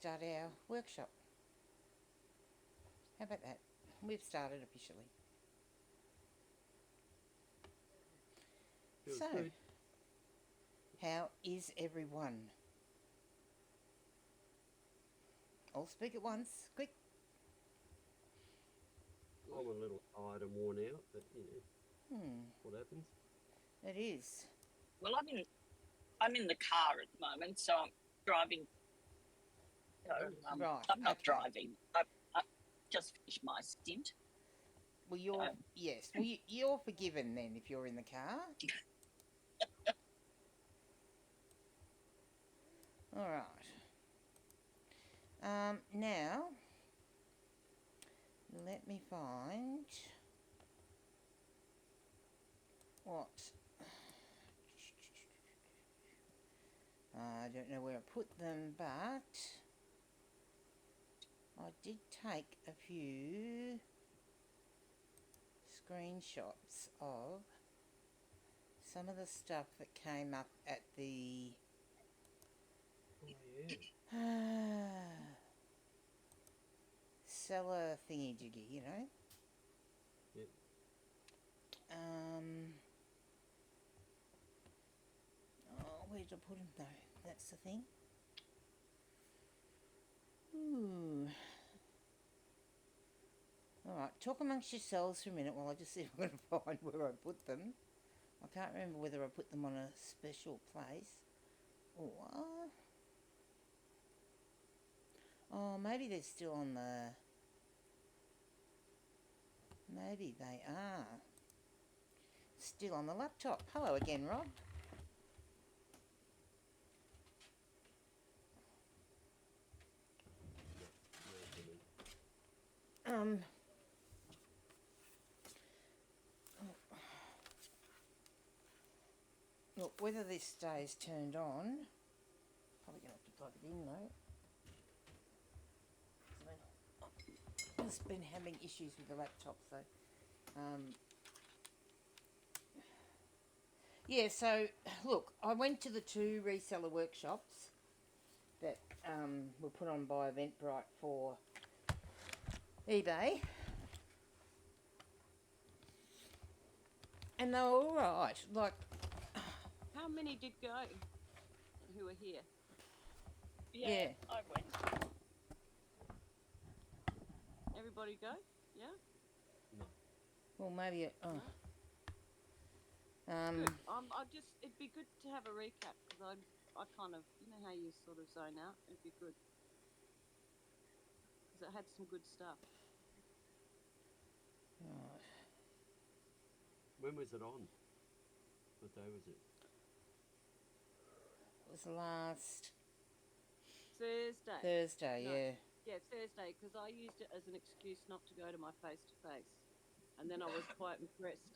start our workshop. How about that? We've started officially. Feels So, good. how is everyone? All speak at once, quick. I'm a little tired and worn out, but what happens? It is. Well, I'm in the car at the moment, so I'm driving. Right, I'm not okay. driving. I just finished my stint. Well, yes. Well, you're forgiven then if you're in the car. All right. Now, let me find what. I don't know where I put them, but I did take a few screenshots of some of the stuff that came up at the Oh, yeah. seller thingy-jiggy, you know. Yep. Oh, where did I put them though? That's the thing. Ooh. Alright, talk amongst yourselves for a minute while I just see if I can find where I put them. I can't remember whether I put them on a special place or... Oh, maybe they're still on the... Maybe they are. Still on the laptop. Hello again, Rob. Look, whether this stays turned on... Probably going to have to plug it in though. I've just been having issues with the laptop, so... Yeah, so, look, I went to the 2 reseller workshops that were put on by Eventbrite for eBay. And they were all right. Like... How many did go who were here? Yeah. I went. Everybody go? Yeah? No. Well, maybe... No? Good. It'd be good to have a recap because I kind of, you know how you sort of zone out? It'd be good. Because it had some good stuff. Right. When was it on? What day was it? It was last... Thursday. Thursday, No. yeah. Yeah, Thursday, because I used it as an excuse not to go to my face-to-face. And then I was quite impressed.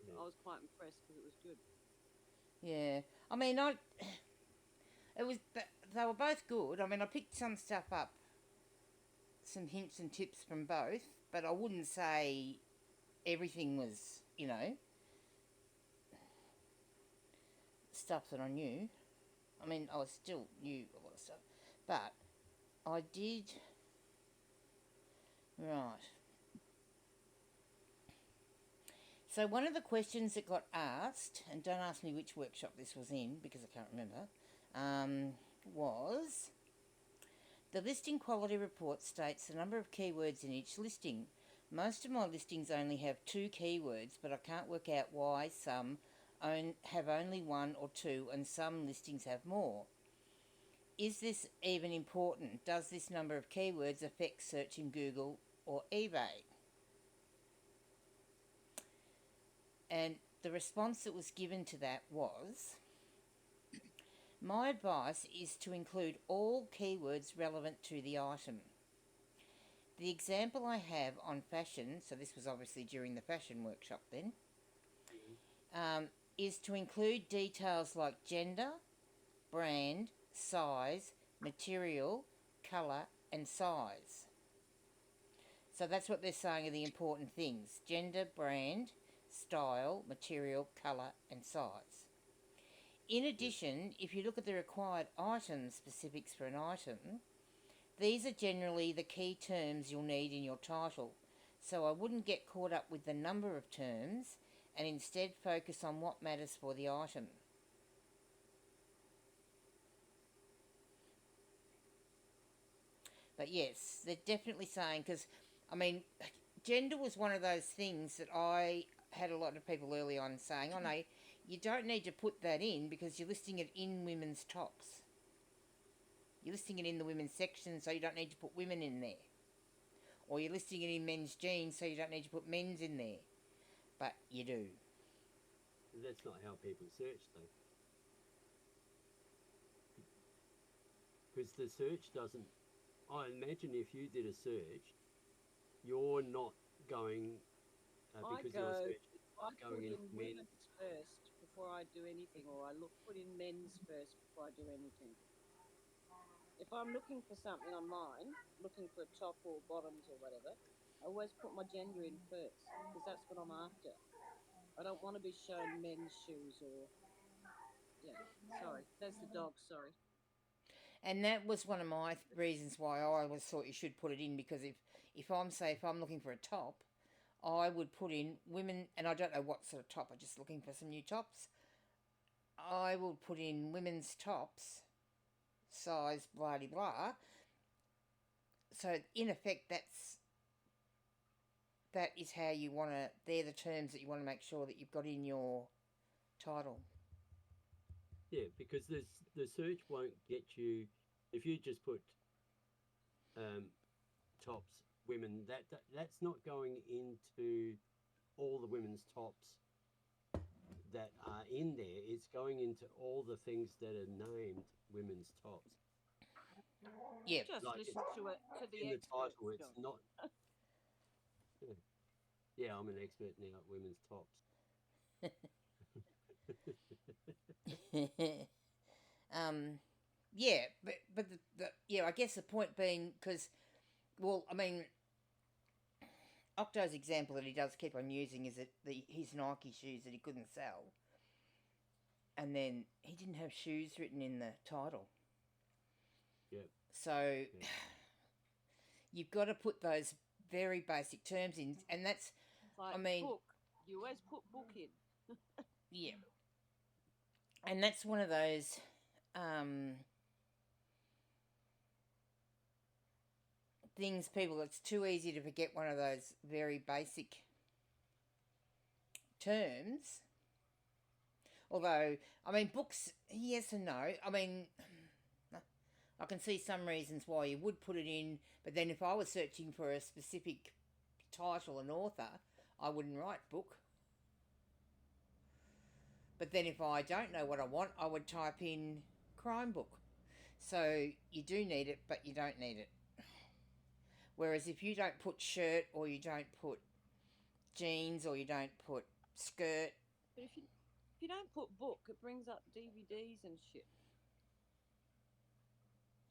Yeah. I was quite impressed because it was good. Yeah. I mean, it was... They were both good. I mean, I picked some stuff up, some hints and tips from both, but I wouldn't say everything was, you know, stuff that I knew. I mean, I still knew a lot of stuff, but I did... Right. So one of the questions that got asked, and don't ask me which workshop this was in because I can't remember, was... The listing quality report states the number of keywords in each listing. Most of my listings only have 2 keywords, but I can't work out why some have only 1 or 2 and some listings have more. Is this even important? Does this number of keywords affect search in Google or eBay? And the response that was given to that was... My advice is to include all keywords relevant to the item. The example I have on fashion, so this was obviously during the fashion workshop then, is to include details like gender, brand, size, material, colour and size. So that's what they're saying are the important things. Gender, brand, style, material, colour and size. In addition, if you look at the required item specifics for an item, these are generally the key terms you'll need in your title. So I wouldn't get caught up with the number of terms and instead focus on what matters for the item. But yes, they're definitely saying, because, I mean, gender was one of those things that I had a lot of people early on saying, oh no, you don't need to put that in because you're listing it in women's tops. You're listing it in the women's section, so you don't need to put women in there. Or you're listing it in men's jeans, so you don't need to put men's in there. But you do. That's not how people search, though. Because the search doesn't... I imagine if you did a search, you're not going... because your search is I going put in in men. women's first before I do anything, or I put in men's first before I do anything. If I'm looking for something online, looking for a top or bottoms or whatever, I always put my gender in first because that's what I'm after. I don't want to be shown men's shoes or... Yeah, sorry. There's the dog, sorry. And that was one of my reasons why I always thought you should put it in, because if I'm looking for a top, I would put in women, and I don't know what sort of top, I'm just looking for some new tops. I will put in women's tops, size blah de blah. So in effect, that is how you want to, they're the terms that you want to make sure that you've got in your title. Yeah, because the search won't get you... If you just put tops, women, that's not going into all the women's tops that are in there. It's going into all the things that are named women's tops. Yeah. Just Like listen to it, to the in the experts, title, it's John. not... Yeah, I'm an expert now at women's tops. Yeah, but yeah, I guess the point being, because, well, I mean, OCTO'S example that he does keep on using is that his Nike shoes that he couldn't sell, and then he didn't have shoes written in the title. Yeah. So you've got to put those very basic terms in, and that's, Like I mean, book. You always put book in. yeah, and that's one of those things, people, it's too easy to forget one of those very basic terms. Although, I mean, books, yes and no. I mean, I can see some reasons why you would put it in, but then if I was searching for a specific title and author, I wouldn't write book. But then if I don't know what I want, I would type in crime book. So you do need it, but you don't need it. Whereas if you don't put shirt, or you don't put jeans, or you don't put skirt... But if you don't put book, it brings up DVDs and shit.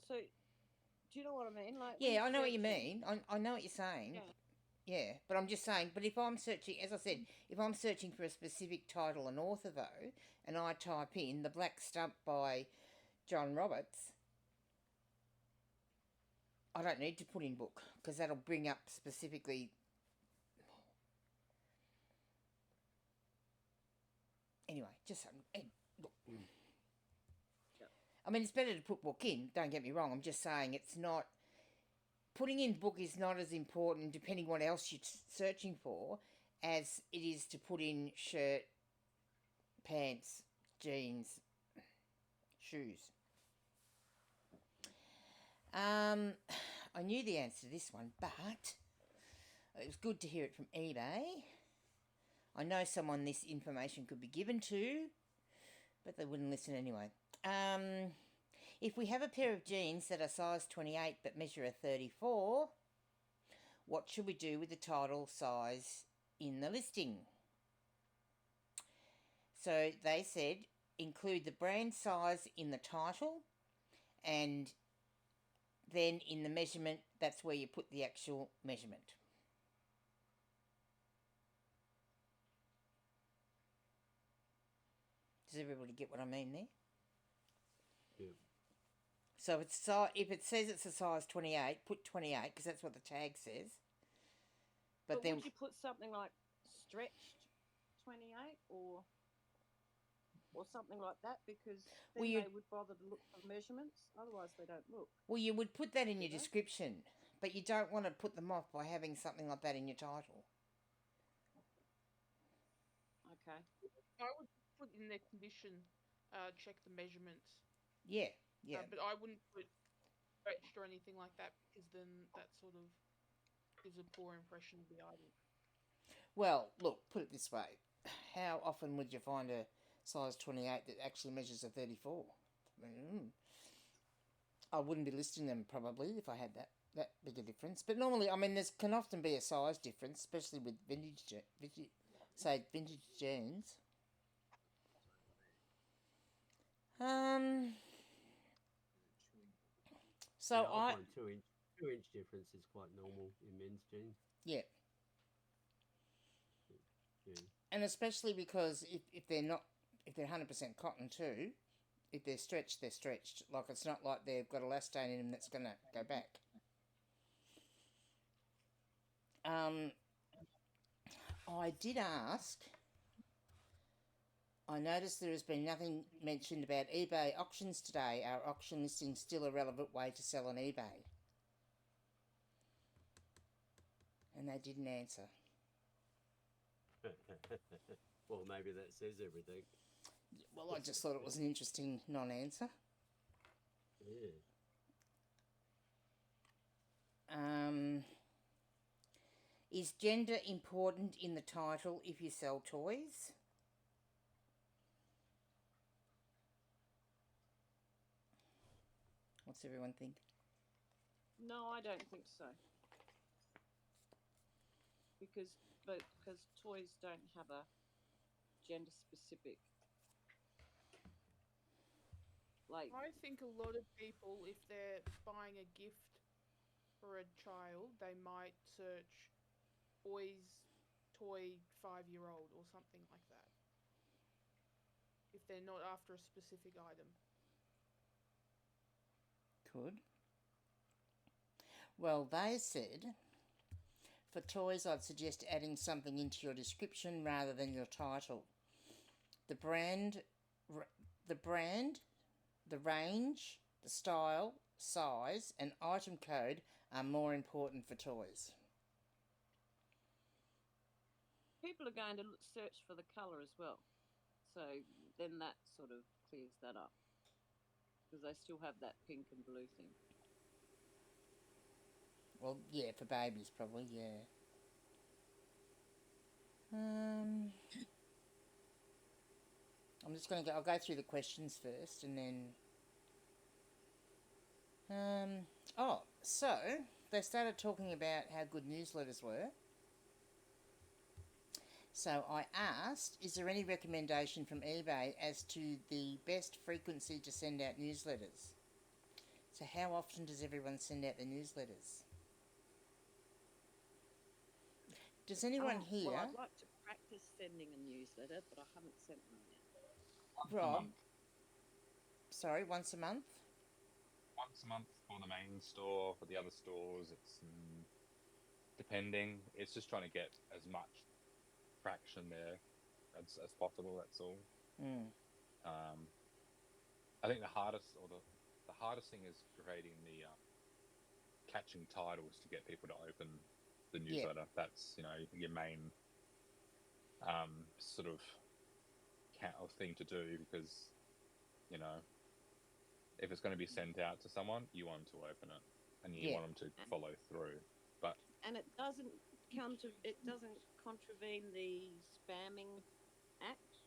So, do you know what I mean? Like, Yeah, I know what you mean. I know what you're saying. Yeah. Yeah, but I'm just saying, but if I'm searching, as I said, if I'm searching for a specific title and author, though, and I type in The Black Stump by John Roberts, I don't need to put in book, because that'll bring up specifically... Anyway, just... look. I mean, it's better to put book in, don't get me wrong. I'm just saying it's not... Putting in book is not as important, depending what else you're searching for, as it is to put in shirt, pants, jeans, shoes. I knew the answer to this one, but it was good to hear it from eBay. I know someone this information could be given to, but they wouldn't listen anyway. If we have a pair of jeans that are size 28 but measure a 34, what should we do with the title size in the listing? So they said include the brand size in the title, and then in the measurement, that's where you put the actual measurement. Does everybody get what I mean there? So if it says it's a size 28, put 28 because that's what the tag says. But then would you put something like stretched 28 or something like that? Because then Well, they would bother to look for measurements. Otherwise, they don't look. well, you would put that in Do your they? description, but you don't want to put them off by having something like that in your title. Okay. I would put in their condition, check the measurements. Yeah, yeah. But I wouldn't put stretched or anything like that because then that sort of gives a poor impression of the item. Well, look, put it this way. How often would you find a size 28 that actually measures a 34? I wouldn't be listing them probably if I had that big a difference. But normally, I mean, there can often be a size difference, especially with vintage jeans. So Yeah, I find 2-inch difference is quite normal in men's jeans. Yeah. Yeah. And especially because if they're 100% cotton too, if they're stretched, they're stretched. Like, it's not like they've got elastane in them that's going to go back. I did ask. I noticed there has been nothing mentioned about eBay auctions today. Are auction listings still a relevant way to sell on eBay? And they didn't answer. Well, maybe that says everything. Well, I just thought it was an interesting non-answer. Yeah. Is gender important in the title if you sell toys? What's everyone think? No, I don't think so. Because toys don't have a gender specific. Like, I think a lot of people, if they're buying a gift for a child, they might search boys toy 5-year-old or something like that. If they're not after a specific item. Could. Well, they said, for toys, I'd suggest adding something into your description rather than your title. The brand, the range, the style, size, and item code are more important for toys. people are going to search for the colour as well. So then that sort of clears that up. Because they still have that pink and blue thing. Well, yeah, for babies probably, yeah. I'm just going to I'll go through the questions first and then... so they started talking about how good newsletters were. So I asked, is there any recommendation from eBay as to the best frequency to send out newsletters? So how often does everyone send out their newsletters? Does anyone here... Well, I'd like to practice sending a newsletter, but I haven't sent one yet. Rob? Sorry, once a month? Once a month for the main store. For the other stores, it's depending. It's just trying to get as much traction there as possible. That's all. I think the hardest thing is creating the catching titles to get people to open the newsletter. Yeah. That's your main sort of thing to do, because if it's going to be sent out to someone, you want them to open it and you want them to follow through. And it doesn't contravene the spamming act?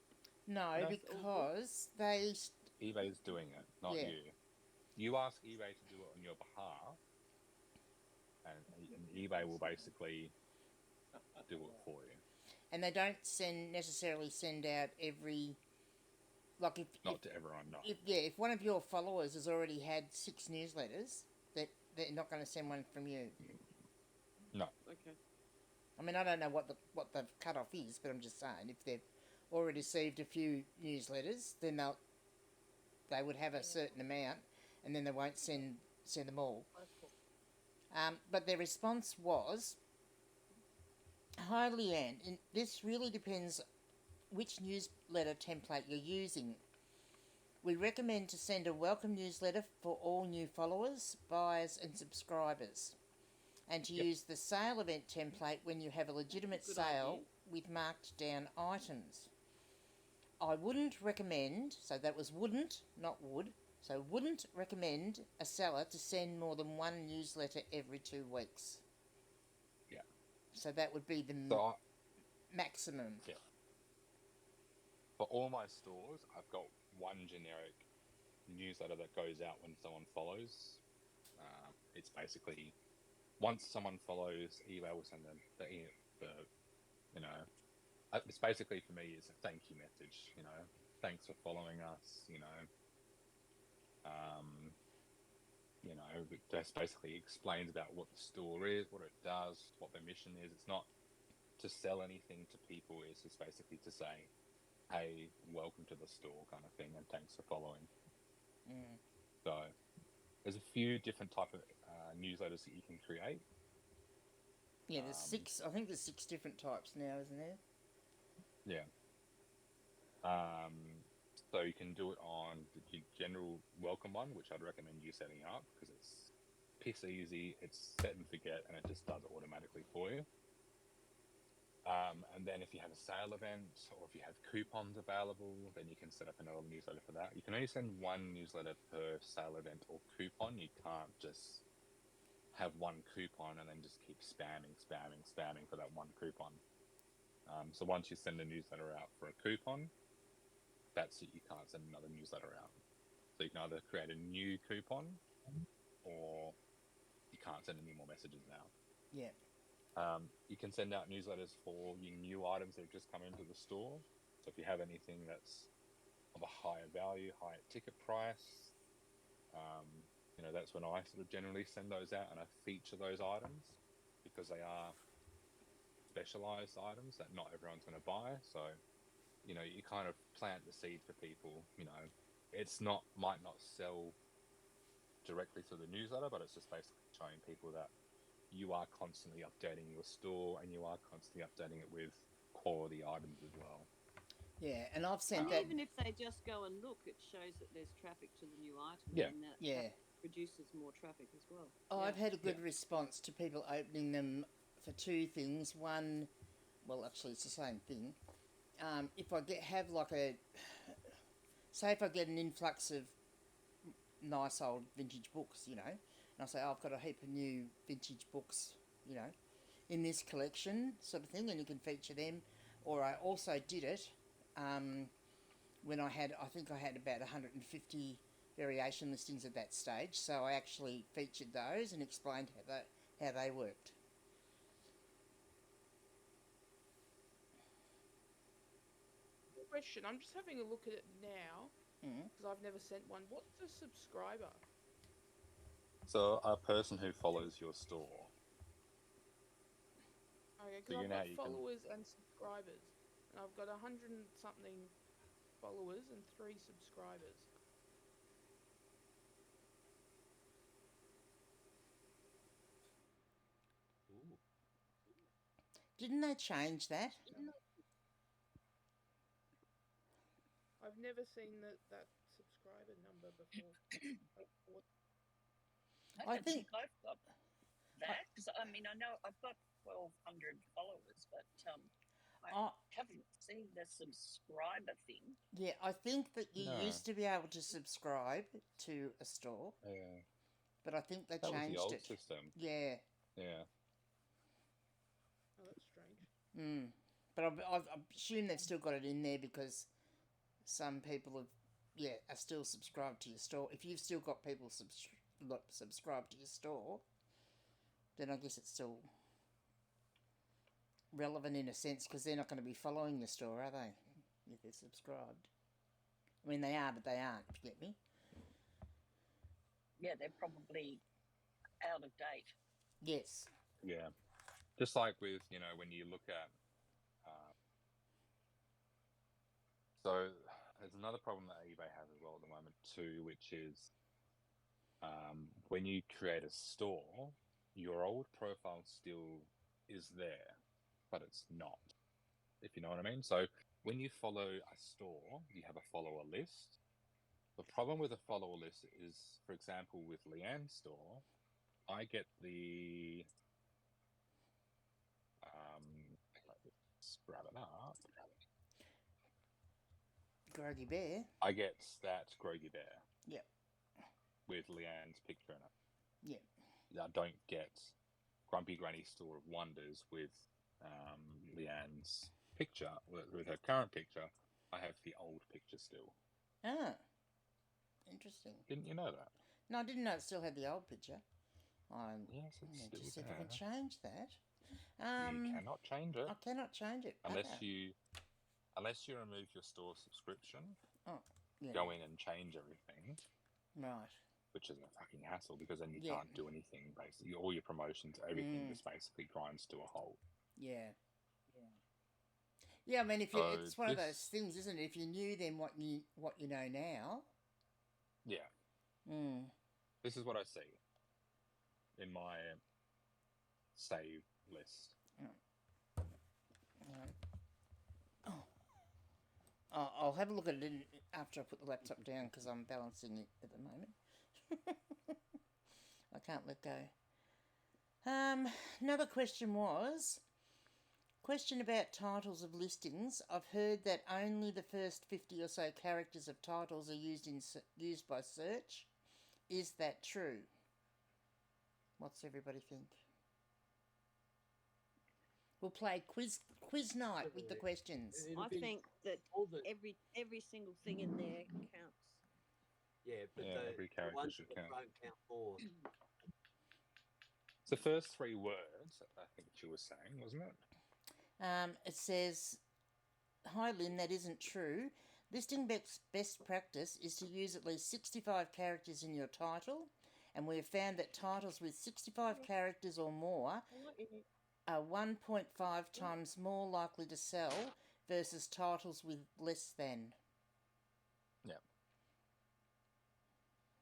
No, because eBay's doing it, not you. You ask eBay to do it on your behalf, and eBay will basically do it for you. And they don't necessarily send out every... Not to everyone, no. If one of your followers has already had 6 newsletters, they're not going to send one from you. No. Okay. I mean, I don't know what the cut-off is, but I'm just saying, if they've already received a few newsletters, then they would have a certain amount. and then they won't send them all. That's cool. But their response was, "Hi Leanne, and this really depends which newsletter template you're using. We recommend to send a welcome newsletter for all new followers, buyers and subscribers, and to use the sale event template when you have a legitimate Good sale idea. with marked down items. I wouldn't recommend," so that was wouldn't, not would, so wouldn't recommend a seller to send more than one newsletter every 2 weeks. Yeah. So that would be the So maximum. yeah. For all my stores, I've got one generic newsletter that goes out when someone follows. It's basically once someone follows, eBay will send them the you know, it's basically for me it's a thank you message. You know, thanks for following us. It just basically explains about what the store is, what it does, what their mission is. It's not to sell anything to people. It's just basically to say, hey, welcome to the store kind of thing, and thanks for following. So there's a few different type of newsletters that you can create. Yeah, there's 6, I think there's 6 different types now, isn't there? Yeah. So you can do it on the general welcome one, which I'd recommend you setting up because it's piss easy, it's set and forget, and it just does it automatically for you. And then if you have a sale event or if you have coupons available, then you can set up another newsletter for that. You can only send one newsletter per sale event or coupon. You can't just have one coupon and then just keep spamming for that one coupon. So once you send a newsletter out for a coupon, that's it. You can't send another newsletter out. So you can either create a new coupon or you can't send any more messages now. Yeah. You can send out newsletters for your new items that have just come into the store. So if you have anything that's of a higher value, higher ticket price, that's when I sort of generally send those out and I feature those items because they are specialized items that not everyone's going to buy. So, you kind of plant the seed for people. It's might not sell directly through the newsletter, but it's just basically showing people that you are constantly updating your store and you are constantly updating it with quality items as well. Yeah, and I've sent And that. even if they just go and look, it shows that there's traffic to the new item. Yeah. And that produces more traffic as well. I've had a good response to people opening them for 2 things. One, well, actually, it's the same thing. If I have say if I get an influx of nice old vintage books, and I say, I've got a heap of new vintage books, in this collection sort of thing, and you can feature them. Or I also did it when I think I had about 150 variation listings at that stage, so I actually featured those and explained how they worked. Question, I'm just having a look at it now because I've never sent one. What's a subscriber? So a person who follows your store. Okay, because I've got followers and subscribers, and I've got 100 and something followers and 3 subscribers. Ooh. Didn't they change that? I've never seen that subscriber number before. I think I've got that because I know I've got 1,200 followers, but I haven't seen the subscriber thing. Yeah, I think that you used to be able to subscribe to a store. Yeah. But I think they That changed was the old it. system. Yeah. Yeah. Oh, that's strange. But I assume they've still got it in there because some people are still subscribed to your store. If you've still got people subscribed to your store, then I guess it's still relevant in a sense because they're not going to be following your store, are they? If they're subscribed. I mean, they are, but they aren't, if you get me. Yeah, they're probably out of date. Yes. Yeah. Just like with, when you look at... so there's another problem that eBay has as well at the moment too, which is when you create a store, your old profile still is there, but it's not, if you know what I mean. So when you follow a store, you have a follower list. The problem with a follower list is, for example, with Leanne's store, I get the let's grab it up. Groggy Bear. I get that Groggy Bear. Yep. With Leanne's picture in it. Yep. I don't get Grumpy Granny Store of Wonders with Leanne's picture, with her current picture. I have the old picture still. Ah. Interesting. Didn't you know that? No, I didn't know it still had the old picture. Yes, it's need still to see if there. I can change that. You cannot change it. I cannot change it. Unless you remove your store subscription. Oh, yeah. Go in and change everything. Right. Which is a fucking hassle, because then you can't do anything, basically. All your promotions, everything just basically grinds to a halt. Yeah. Yeah, I mean, it's one of those things, isn't it? If you knew then what you know now. Yeah. Mm. This is what I see in my save list. I'll have a look at it after I put the laptop down, because I'm balancing it at the moment. I can't let go. Another question about titles of listings. I've heard that only the first 50 or so characters of titles are used by search. Is that true? What's everybody think? We'll play quiz night with the questions. I think that every single thing in there counts. Yeah, but every character ones should that count. don't count more. It's the first 3 words, I think she was saying, wasn't it? It says, "Hi Lynn, that isn't true. Listing best practice is to use at least 65 characters in your title, and we have found that titles with 65 characters or more are 1.5 times more likely to sell versus titles with less than." Yeah.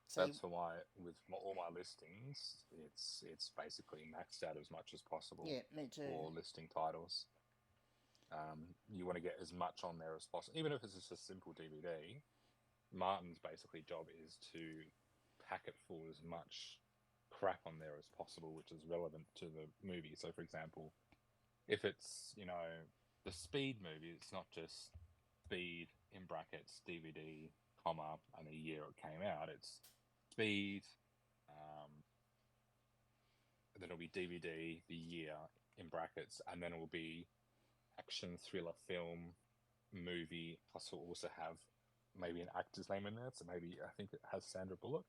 So that's why with all my listings, it's basically maxed out as much as possible. Yeah, me too. For listing titles. You want to get as much on there as possible. Even if it's just a simple DVD, Martin's basically job is to pack it full as much crap on there as possible, which is relevant to the movie. So, for example, if it's, the Speed movie, it's not just Speed in brackets, DVD, comma, and the year it came out. It's Speed, then it'll be DVD, the year in brackets, and then it will be action, thriller, film, movie, plus we'll also have maybe an actor's name in there. So maybe, I think it has Sandra Bullock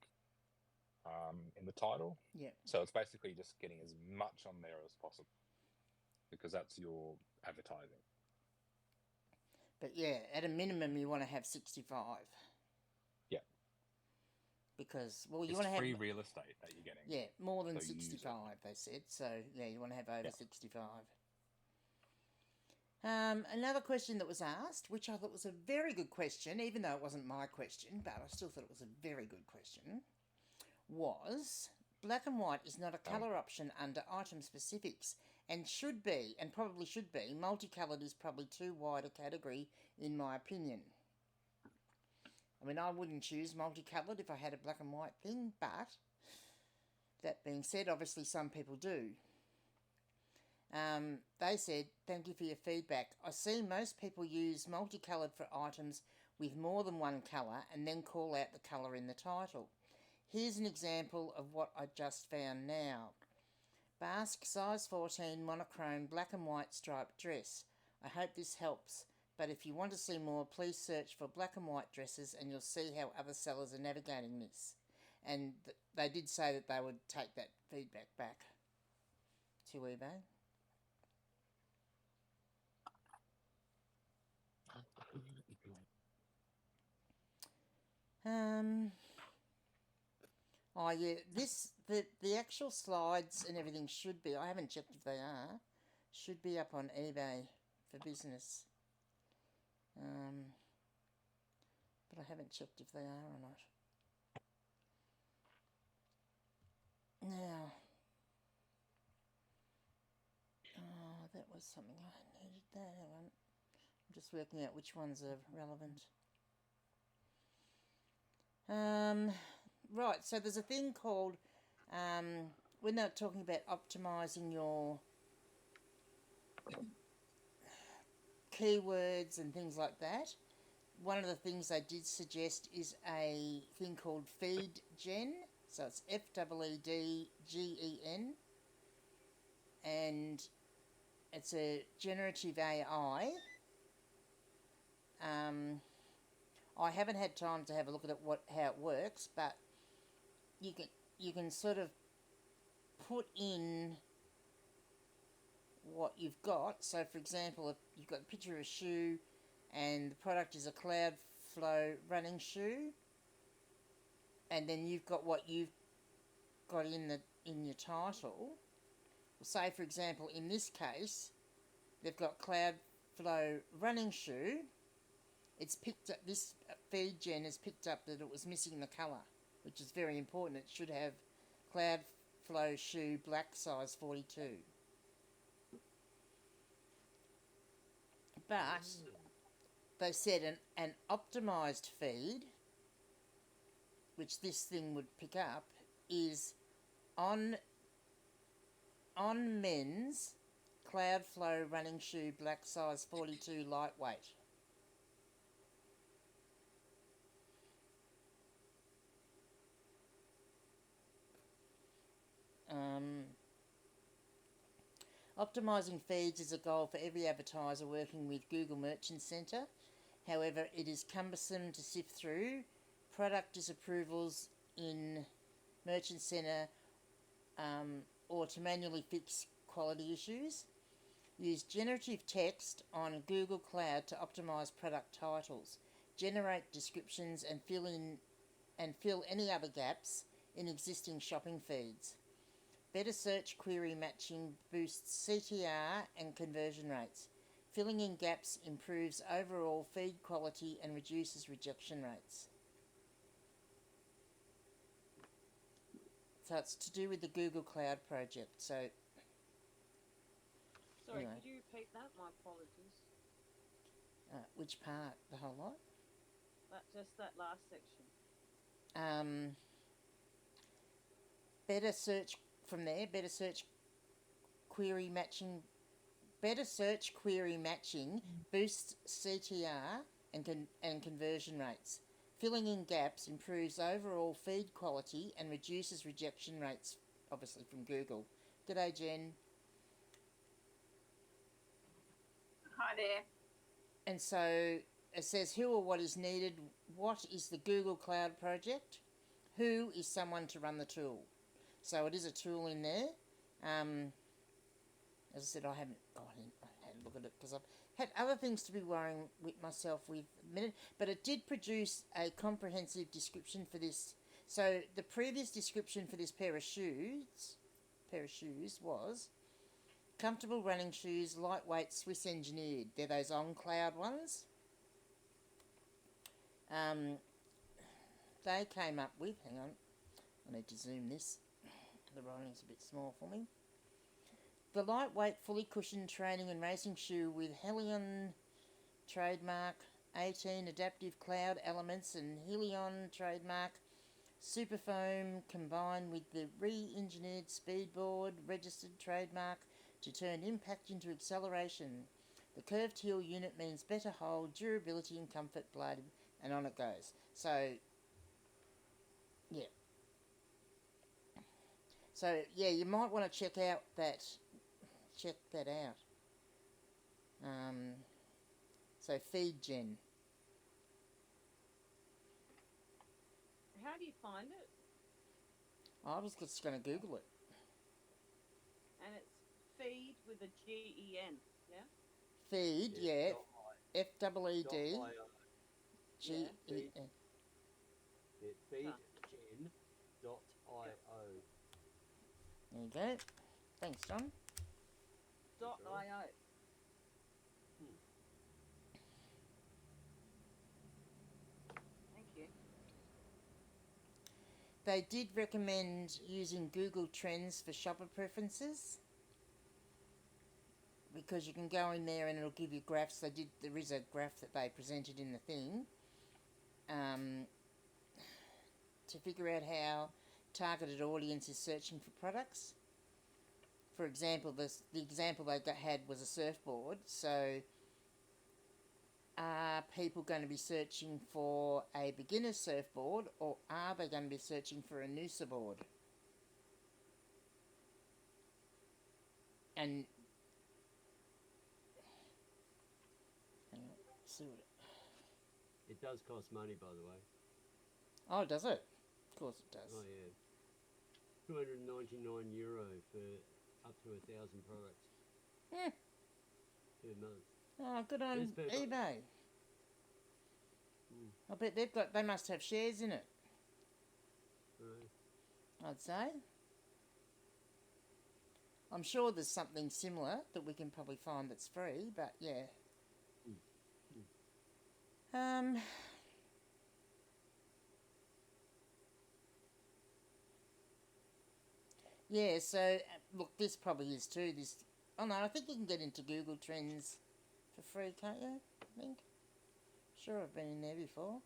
in the title. Yeah. So it's basically just getting as much on there as possible, because that's your advertising. But yeah, at a minimum you want to have 65. Yeah. Because, well, you it's want to have... free real estate that you're getting. Yeah, more than 65, they said. So, yeah, you want to have over 65. Another question that was asked, which I thought was a very good question, even though it wasn't my question, but I still thought it was a very good question, was black and white is not a colour option under item specifics and should be, and probably should be. Multicoloured is probably too wide a category, in my opinion. I mean, I wouldn't choose multicoloured if I had a black and white thing, but that being said, obviously some people do. They said, "Thank you for your feedback. I see most people use multicoloured for items with more than one colour and then call out the colour in the title. Here's an example of what I just found now. Basque size 14 monochrome black and white striped dress. I hope this helps, but if you want to see more, please search for black and white dresses and you'll see how other sellers are navigating this." And they did say that they would take that feedback back to eBay. Oh yeah, the actual slides and everything should be, I haven't checked if they are, should be up on eBay for business. But I haven't checked if they are or not. Now, that was something I needed there. Hang on. I'm just working out which ones are relevant. Right, so there's a thing called, we're not talking about optimising your keywords and things like that. One of the things they did suggest is a thing called FeedGen. So it's FeedGen. And it's a generative AI. I haven't had time to have a look at how it works, but you can sort of put in what you've got. So, for example, if you've got a picture of a shoe and the product is a Cloudflow running shoe, and then you've got what you've got in your title. Say, for example, in this case, they've got Cloudflow running shoe. It's picked up, this FeedGen has picked up that it was missing the colour, which is very important. It should have Cloudflow shoe black size 42. But they said an optimised feed, which this thing would pick up, is on men's Cloudflow running shoe black size 42 lightweight. Optimising feeds is a goal for every advertiser working with Google Merchant Centre. However, it is cumbersome to sift through product disapprovals in Merchant Centre or to manually fix quality issues. Use generative text on Google Cloud to optimise product titles, generate descriptions and fill any other gaps in existing shopping feeds. Better search query matching boosts CTR and conversion rates. Filling in gaps improves overall feed quality and reduces rejection rates. So it's to do with the Google Cloud project. So, Sorry, anyway. Could you repeat that? My apologies. Which part? The whole lot? Just that last section. Better search from there. Better search query matching boosts CTR and conversion rates. Filling in gaps improves overall feed quality and reduces rejection rates, obviously from Google. G'day, Jen. Hi there. And so it says who or what is needed. What is the Google Cloud project? Who is someone to run the tool? So it is a tool in there. As I said, I haven't gone in. I had a look at it because I've had other things to be worrying with myself with a minute. But it did produce a comprehensive description for this. So the previous description for this pair of shoes was comfortable running shoes, lightweight, Swiss engineered. They're those on-cloud ones. They came up with, hang on, I need to zoom this. The writing's a bit small for me. The lightweight, fully cushioned training and racing shoe with Helion trademark, 18 adaptive cloud elements and Helion trademark, Superfoam combined with the re-engineered speedboard registered trademark to turn impact into acceleration. The curved heel unit means better hold, durability and comfort, blade, and on it goes. So, yeah. So, yeah, you might want to check that out. So, FeedGen. How do you find it? I was just going to Google it. And it's feed with a G-E-N, yeah? Feed, yeah. F-E-E-D. G-E-N. Feedgen.io. There you go. Thanks, John. .io. Thank you. They did recommend using Google Trends for shopper preferences, because you can go in there and it'll give you graphs. There is a graph that they presented in the thing, to figure out how targeted audience is searching for products. For example, the example they had was a surfboard. So are people going to be searching for a beginner surfboard, or are they going to be searching for a noosa board? And hang on, see what It does cost money, by the way. oh, does it? Of course it does. Oh yeah, €299 for up to 1,000 products per month. Oh, good on Yes, but- eBay. I bet they must have shares in it, Right. I'd say. I'm sure there's something similar that we can probably find that's free, but yeah. Yeah, so look, this probably is too. Oh no, I think you can get into Google Trends for free, can't you? I think. Sure, I've been in there before.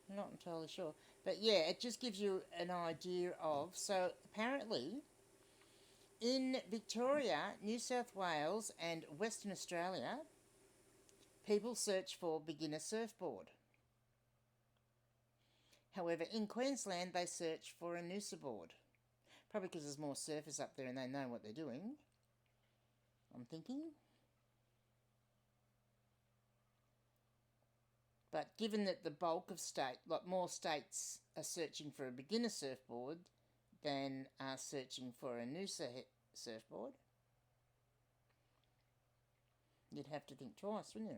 I'm not entirely sure, but yeah, it just gives you an idea of. So apparently, in Victoria, New South Wales, and Western Australia, people search for beginner surfboard. However, in Queensland, they search for a noosa board. Probably because there's more surfers up there and they know what they're doing, I'm thinking. But given that the bulk of more states are searching for a beginner surfboard than are searching for a noosa surfboard, you'd have to think twice, wouldn't you?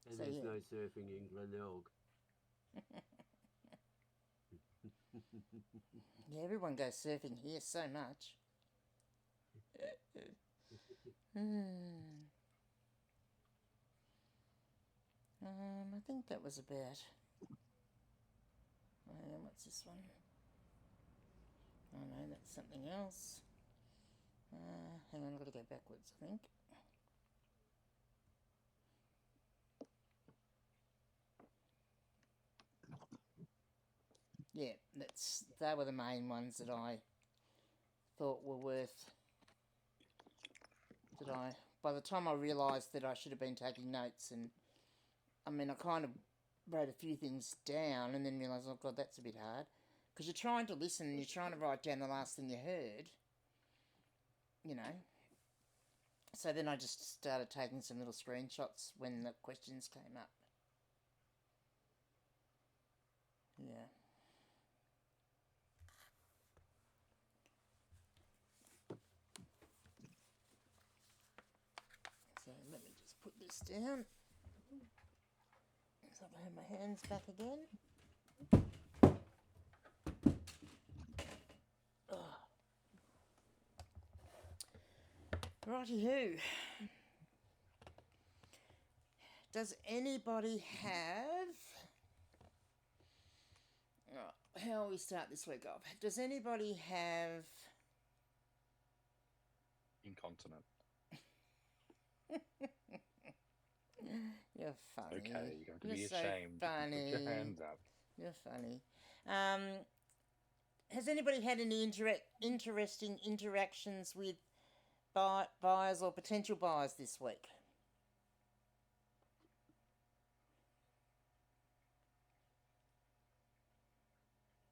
And So, there's yeah. no surfing in Glenelg. Yeah, everyone goes surfing here so much. I think that was about... what's this one? Oh no, that's something else. Hang on, I've got to go backwards, I think. Yeah, they were the main ones that I thought were worth... by the time I realised that I should have been taking notes, and I mean, I kind of wrote a few things down and then realised, oh God, that's a bit hard. Because you're trying to listen and you're trying to write down the last thing you heard, you know. So then I just started taking some little screenshots when the questions came up. Yeah. So let me just put this down, so I can have my hands back again. Righty-hoo. Does anybody have... Oh, how will we start this week off? Does anybody have... Incontinent. You're funny. Okay, you're going to You're be so ashamed. funny. Put your hands up. You're funny. Has anybody had any interesting interactions with buyers or potential buyers this week?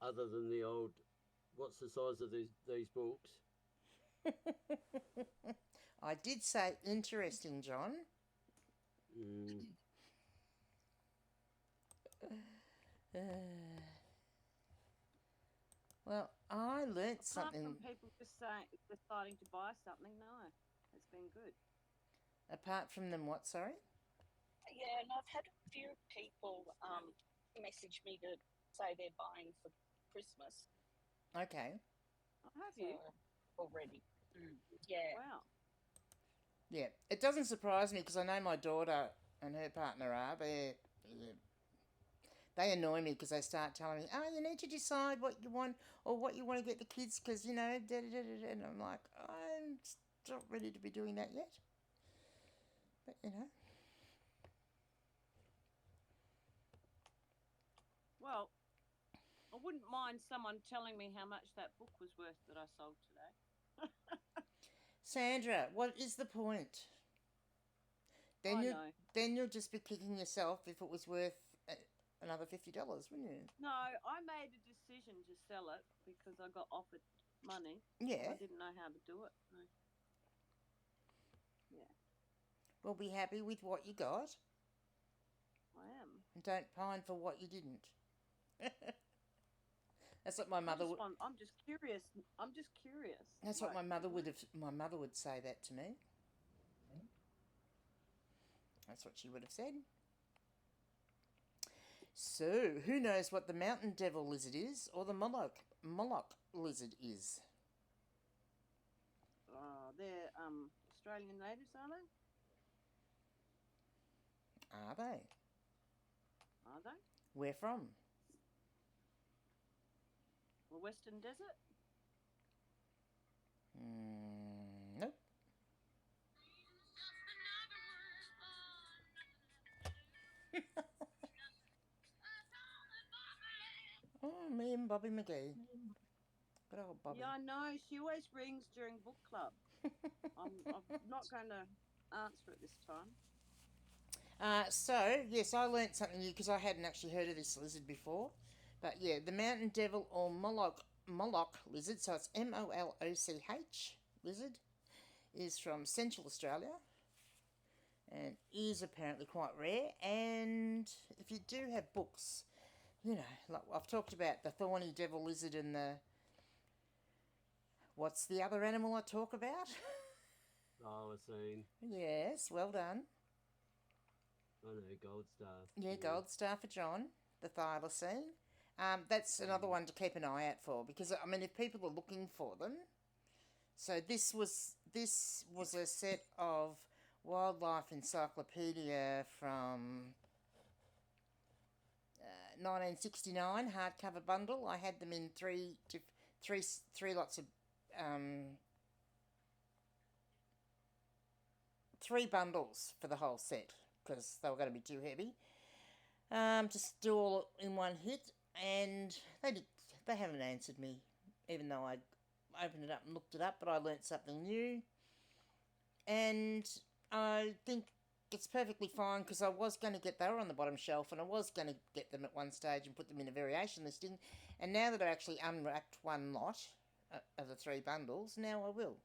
Other than the old, what's the size of these books? I did say interesting, John. Well, I learnt something. Apart from people just deciding to buy something, no, it's been good. Apart from them, what? Sorry. Yeah, and I've had a few people message me to say they're buying for Christmas. Okay. Have you? Already. Yeah. Wow. Yeah, it doesn't surprise me because I know my daughter and her partner are. yeah. They annoy me because they start telling me, oh, you need to decide what you want or what you want to get the kids because, you know, da-da-da-da-da. And I'm like, I'm not ready to be doing that yet. But, you know. Well, I wouldn't mind someone telling me how much that book was worth that I sold today. Sandra, what is the point? Then you'll just be kicking yourself if it was worth another $50, wouldn't you? No, I made a decision to sell it because I got offered money. Yeah. I didn't know how to do it. No. Yeah. Well, be happy with what you got. I am. And don't pine for what you didn't. That's what my mother would. I'm just curious. That's what my mother would have. My mother would say that to me. That's what she would have said. So, who knows what the mountain devil lizard is or the Moloch lizard is? They're Australian natives, are they? Are they? Are they? Where from? The Western Desert? Nope. Oh, me and Bobby McGee. Good old Bobby. Yeah, I know. She always rings during book club. I'm not going to answer it this time. So, yes, I learnt something new because I hadn't actually heard of this lizard before. But, yeah, the mountain devil or Moloch lizard, so it's M-O-L-O-C-H lizard, is from Central Australia and is apparently quite rare. And if you do have books, you know, like I've talked about the thorny devil lizard and the... What's the other animal I talk about? Oh, I've seen. Yes, well done. I know, Gold Star. Yeah, Gold Star for John, the thylacine. That's another one to keep an eye out for because, I mean, if people are looking for them... So this was a set of Wildlife Encyclopedia from 1969 hardcover bundle. I had them in three lots of 3 bundles for the whole set because they were going to be too heavy. Just do all in one hit, and they haven't answered me, even though I opened it up and looked it up, but I learnt something new. And I think it's perfectly fine because they were on the bottom shelf and I was going to get them at one stage and put them in a variation listing. And now that I actually unwrapped one lot of the 3 bundles, now I will.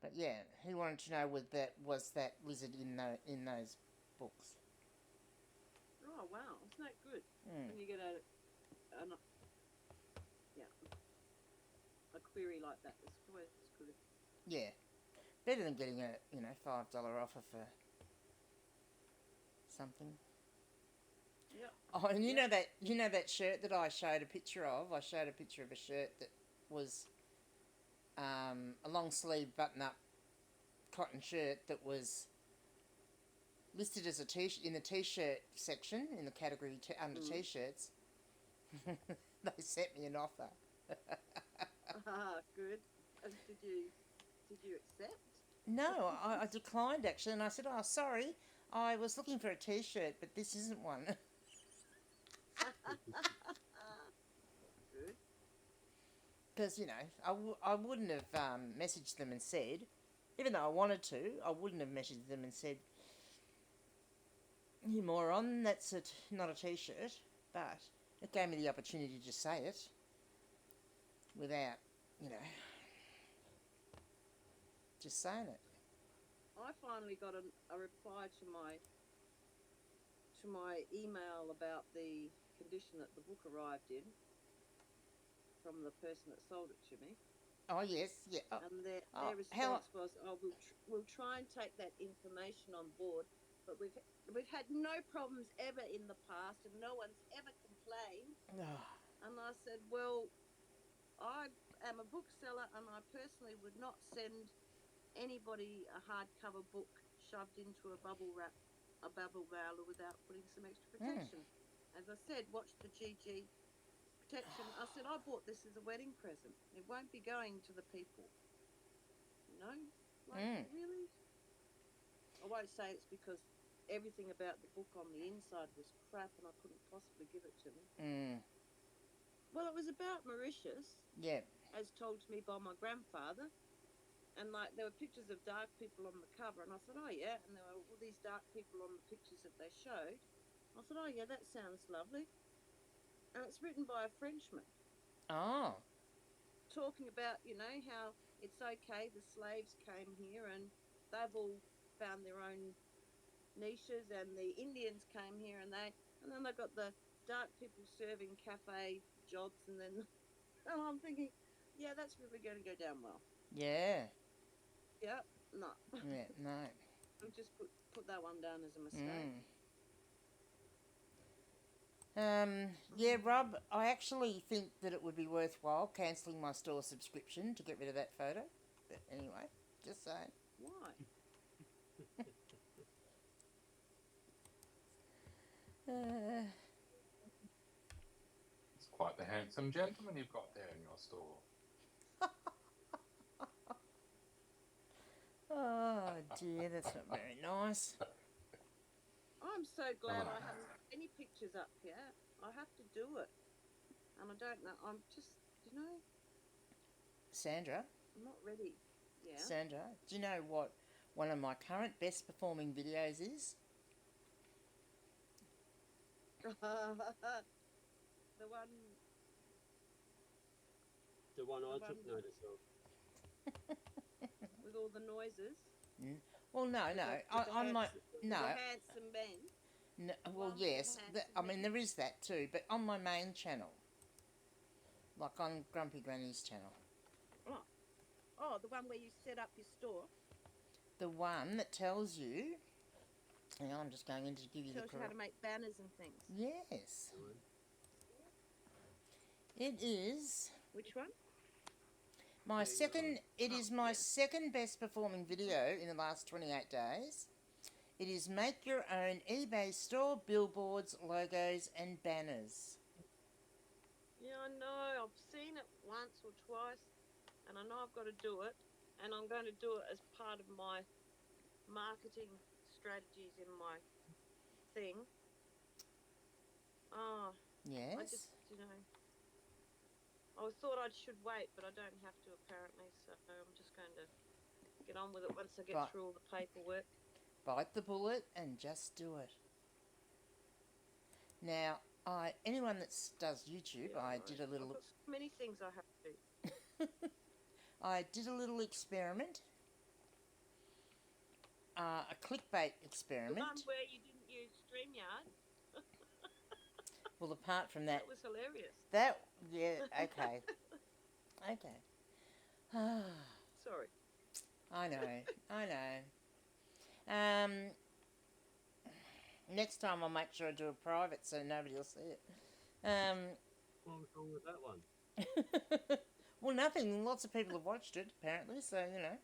But yeah, who wanted to know was that lizard in those books? Oh, wow. Isn't that good? When you get a query like that, it's always good. Yeah. Better than getting a, $5 offer for something. Yep. Oh, and you know that shirt that I showed a picture of? I showed a picture of a shirt that was a long sleeve button up cotton shirt that was listed as in the t-shirt section in the category under t-shirts. They sent me an offer. Good. Did you accept? No, I declined actually, and I said, "Oh, sorry, I was looking for a t-shirt, but this isn't one." Good. Because I wouldn't have messaged them and said, even though I wanted to, I wouldn't have messaged them and said, "You moron, that's not a t-shirt." But it gave me the opportunity to say it without, just saying it. I finally got a reply to my email about the condition that the book arrived in from the person that sold it to me. Oh yes, yeah. And their response was, we'll try and take that information on board, but we've had no problems ever in the past, and no one's ever complained. And I said, well, I am a bookseller, and I personally would not send anybody a hardcover book shoved into a bubble wrap, a bubble baler without putting some extra protection. As I said, watch the GG protection. I said, I bought this as a wedding present. It won't be going to the people. You know? Like, really? I won't say it's because everything about the book on the inside was crap and I couldn't possibly give it to them. Well, it was about Mauritius. Yeah. As told to me by my grandfather. And, like, there were pictures of dark people on the cover. And I said, oh, yeah. And there were all these dark people on the pictures that they showed. I said, oh, yeah, that sounds lovely. And it's written by a Frenchman. Oh. Talking about, you know, how it's okay, the slaves came here and they've all found their own niches, and the Indians came here and then they got the dark people serving cafe jobs, and I'm thinking, yeah, that's really going to go down well. Yeah. Yeah, no. Yeah, no. I'll just put that one down as a mistake. Yeah, Rob, I actually think that it would be worthwhile cancelling my store subscription to get rid of that photo. But anyway, just saying. Why? It's quite the handsome gentleman you've got there in your store. Oh dear, that's not very nice. I'm so glad I haven't got any pictures up yet. I have to do it. And I don't know, I'm just, you know. Sandra? I'm not ready. Yeah. Sandra, do you know what one of my current best performing videos is? The one I took notice of. with all the noises. Well, no. I'm like, no. The handsome men. No, well, yes. I mean, there is that too, but on my main channel. Like on Grumpy Granny's channel. Oh, the one where you set up your store? The one that tells you... Hang on, I'm just going in to give you the... Tells you how to make banners and things. Yes. It is... Which one? My second... It is my second best performing video in the last 28 days. It is make your own eBay store billboards, logos and banners. Yeah, I know. I've seen it once or twice, and I know I've got to do it, and I'm going to do it as part of my marketing strategies in my thing. Oh, yes. I just, you know, I thought I should wait, but I don't have to apparently, so I'm just going to get on with it once I get through all the paperwork. Bite the bullet and just do it. Now, anyone that does YouTube, I did a little... I've got so many things I have to do. I did a little experiment. A clickbait experiment. The one where you didn't use StreamYard. Well, apart from that... That was hilarious. Yeah, okay. Okay. Sorry. I know. Next time I'll make sure I do a private so nobody will see it. What was wrong with that one? Well, nothing. Lots of people have watched it, apparently, so, you know.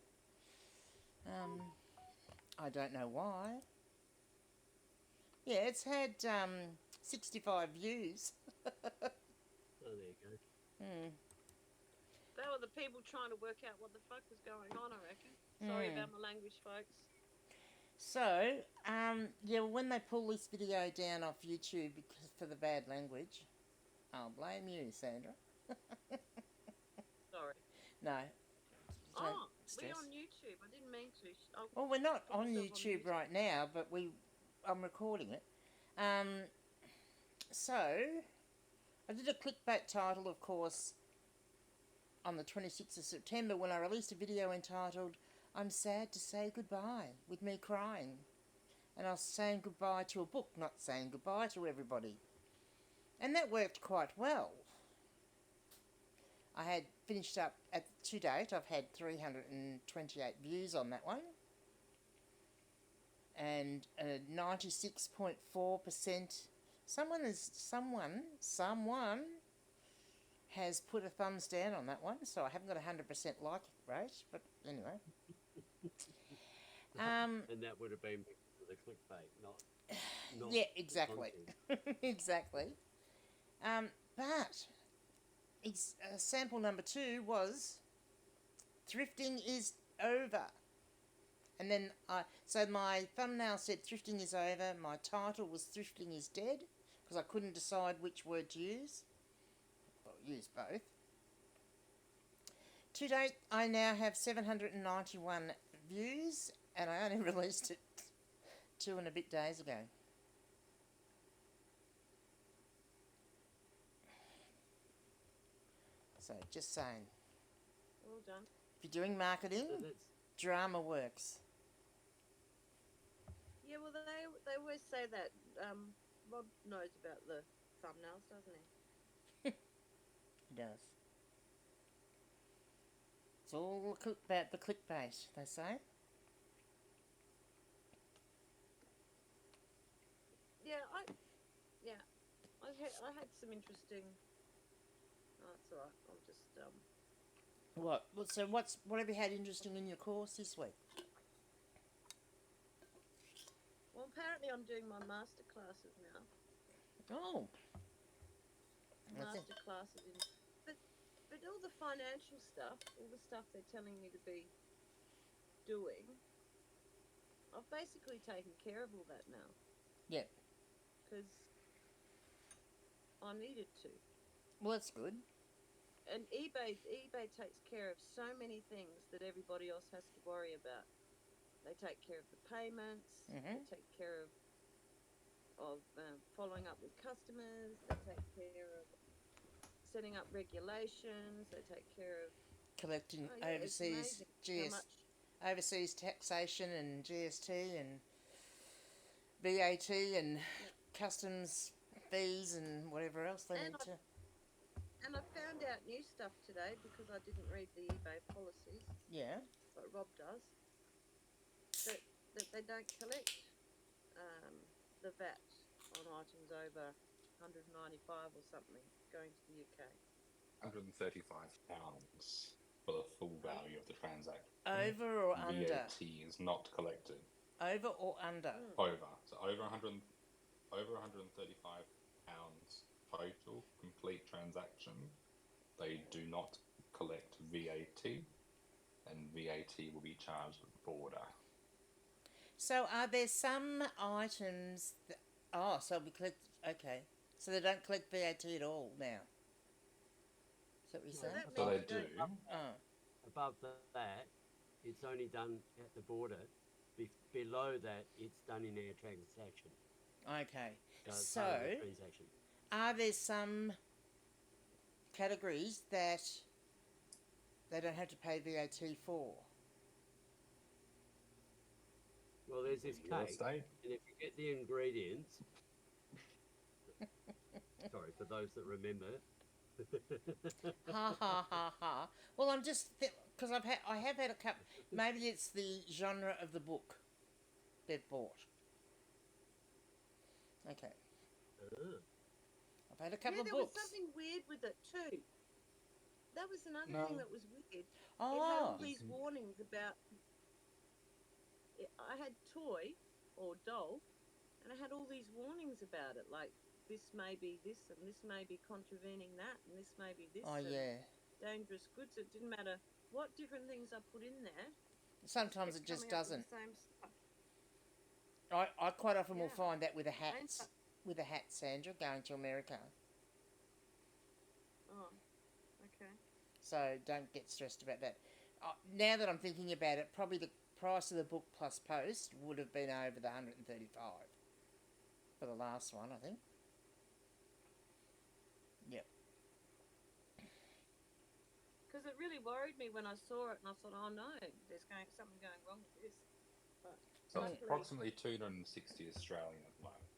I don't know why. Yeah, it's had 65 views. Oh, there you go. They were the people trying to work out what the fuck was going on, I reckon. Sorry about my language, folks. So, yeah, when they pull this video down off YouTube because for the bad language, I'll blame you, Sandra. Sorry. No. We're on YouTube. I didn't mean to. Well, we're not on YouTube right now, but I'm recording it. So, I did a clickbait title, of course, on the 26th of September when I released a video entitled, I'm sad to say goodbye, with me crying. And I was saying goodbye to a book, not saying goodbye to everybody. And that worked quite well. I had finished up, to date, I've had 328 views on that one. And 96.4%, someone has put a thumbs down on that one, so I haven't got a 100% like rate, but anyway. And that would have been because of the clickbait, not yeah, the exactly. content. Exactly. But sample number 2 was thrifting is over. And then so my thumbnail said thrifting is over. My title was thrifting is dead because I couldn't decide which word to use. Well, use both. To date, I now have 791 views, and I only released it 2 and a bit days ago. So, just saying. Well done. If you're doing marketing, So that's, drama works. Yeah, well, they always say that. Rob knows about the thumbnails, doesn't he? It does. It's all about the clickbait, they say. Yeah, I had some interesting. Oh, it's all right. I'll just What? So what have you had interesting in your course this week? Well, apparently I'm doing my master classes now. Oh. Master classes in, but all the financial stuff, all the stuff they're telling me to be doing, I've basically taken care of all that now. Yeah. Because I needed to. Well, that's good. And eBay takes care of so many things that everybody else has to worry about. They take care of the payments. Mm-hmm. They take care of following up with customers. They take care of setting up regulations. They take care of Collecting overseas overseas taxation and GST and VAT and customs fees and whatever else they need to. And I found out new stuff today because I didn't read the eBay policies. Yeah. But Rob does. That they don't collect the VAT on items over 195 or something going to the UK. £135 for the full value of the transaction. Over or under? VAT is not collected. Over or under? Over. So over £135 total complete transaction. They do not collect VAT, and VAT will be charged at the border. So are there some items that... Oh, so we collect... Okay. So they don't collect VAT at all now? Is that what you're saying? So they do. above that, it's only done at the border. Below that, it's done in our transaction. Okay. So, transaction. are there some categories that they don't have to pay VAT for? Well, there's this cake, and if you get the ingredients... Sorry, for those that remember. Ha ha ha ha. Well, I'm just... Because I have had a couple... Maybe it's the genre of the book they've bought. Okay. I've had a couple of books. There was something weird with it too. That was another thing that was weird. Oh. It had all these warnings about... I had toy or doll, and I had all these warnings about it, like this may be this, and this may be contravening that, and this may be this. Oh, yeah. Dangerous goods. It didn't matter what different things I put in there. Sometimes it just doesn't. Same stuff. I quite often will find that with a hat, Sandra, going to America. Oh, okay. So don't get stressed about that. Now that I'm thinking about it, probably the price of the book plus post would have been over the 135 for the last one, I think. Yep. Because it really worried me when I saw it, and I thought, oh no, there's something going wrong with this. But so it's approximately 260 Australian at the moment.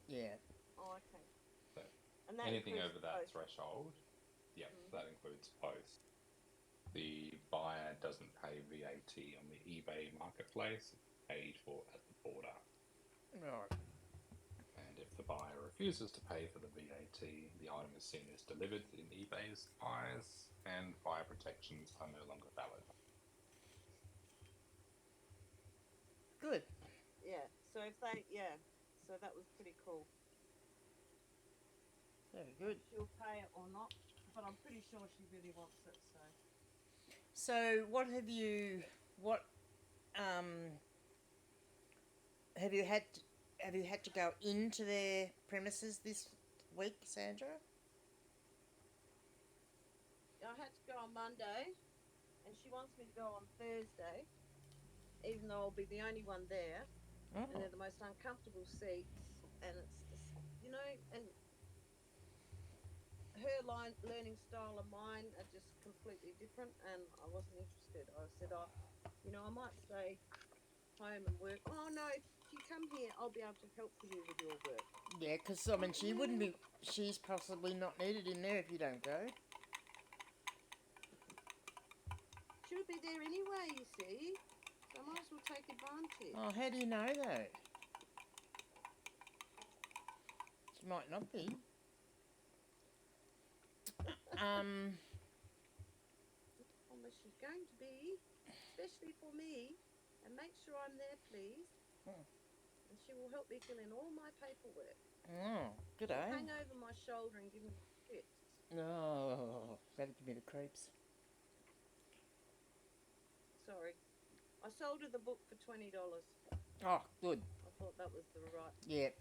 Yeah. Oh, okay. So and that anything over that post. threshold, that includes post. The buyer doesn't pay VAT on the eBay marketplace, it's paid for at the border. Right. And if the buyer refuses to pay for the VAT, the item is seen as delivered in eBay's eyes, and buyer protections are no longer valid. Good. Yeah. So if they, so that was pretty cool. Very good. She'll pay it or not, but I'm pretty sure she really wants it. So what have you have you had to go into their premises this week, Sandra? I had to go on Monday, and she wants me to go on Thursday, even though I'll be the only one there. Oh. And they're the most uncomfortable seats, and it's just, and her learning style and mine are just completely different, and I wasn't interested. I said, I might stay home and work. Oh no, if you come here, I'll be able to help you with your work. Yeah, because I mean, she's possibly not needed in there if you don't go. She'll be there anyway, you see. So I might as well take advantage. Oh, how do you know though? She might not be. Well, she's going to be, especially for me. And make sure I'm there, please. And she will help me fill in all my paperwork. Oh, good She'll hang over my shoulder and give me tips. Oh, that'd give me the creeps. Sorry. I sold her the book for $20. Oh, good. I thought that was the right... Yeah.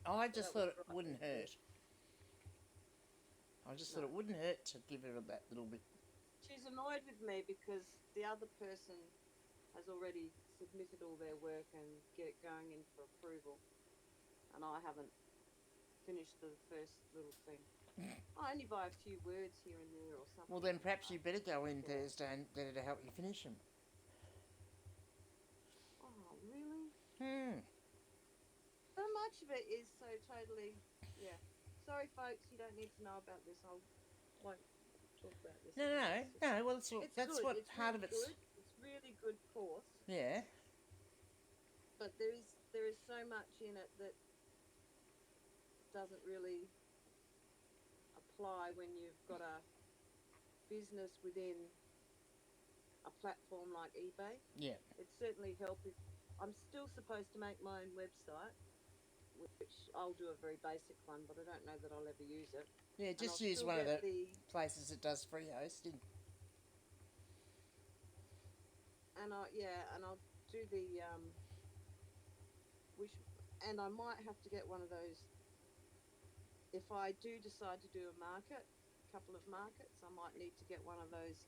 I just that thought was it right wouldn't thing to hurt. I just thought it wouldn't hurt to give her that little bit. She's annoyed with me because the other person has already submitted all their work and get it going in for approval. And I haven't finished the first little thing. I only buy a few words here and there or something. Well, then perhaps you better go in Thursday and get her to help you finish them. Oh, really? So much of it is so totally, Sorry, folks, you don't need to know about this. I won't talk about this. No. Well, that's good. what It's part really of it's. good. It's really good course. Yeah. But there is so much in it that doesn't really apply when you've got a business within a platform like eBay. Yeah. It certainly helps if I'm still supposed to make my own website, which I'll do a very basic one, but I don't know that I'll ever use it. Yeah, just use one of the places that does free hosting. And I'll do the and I might have to get one of those if I do decide to do a couple of markets. I might need to get one of those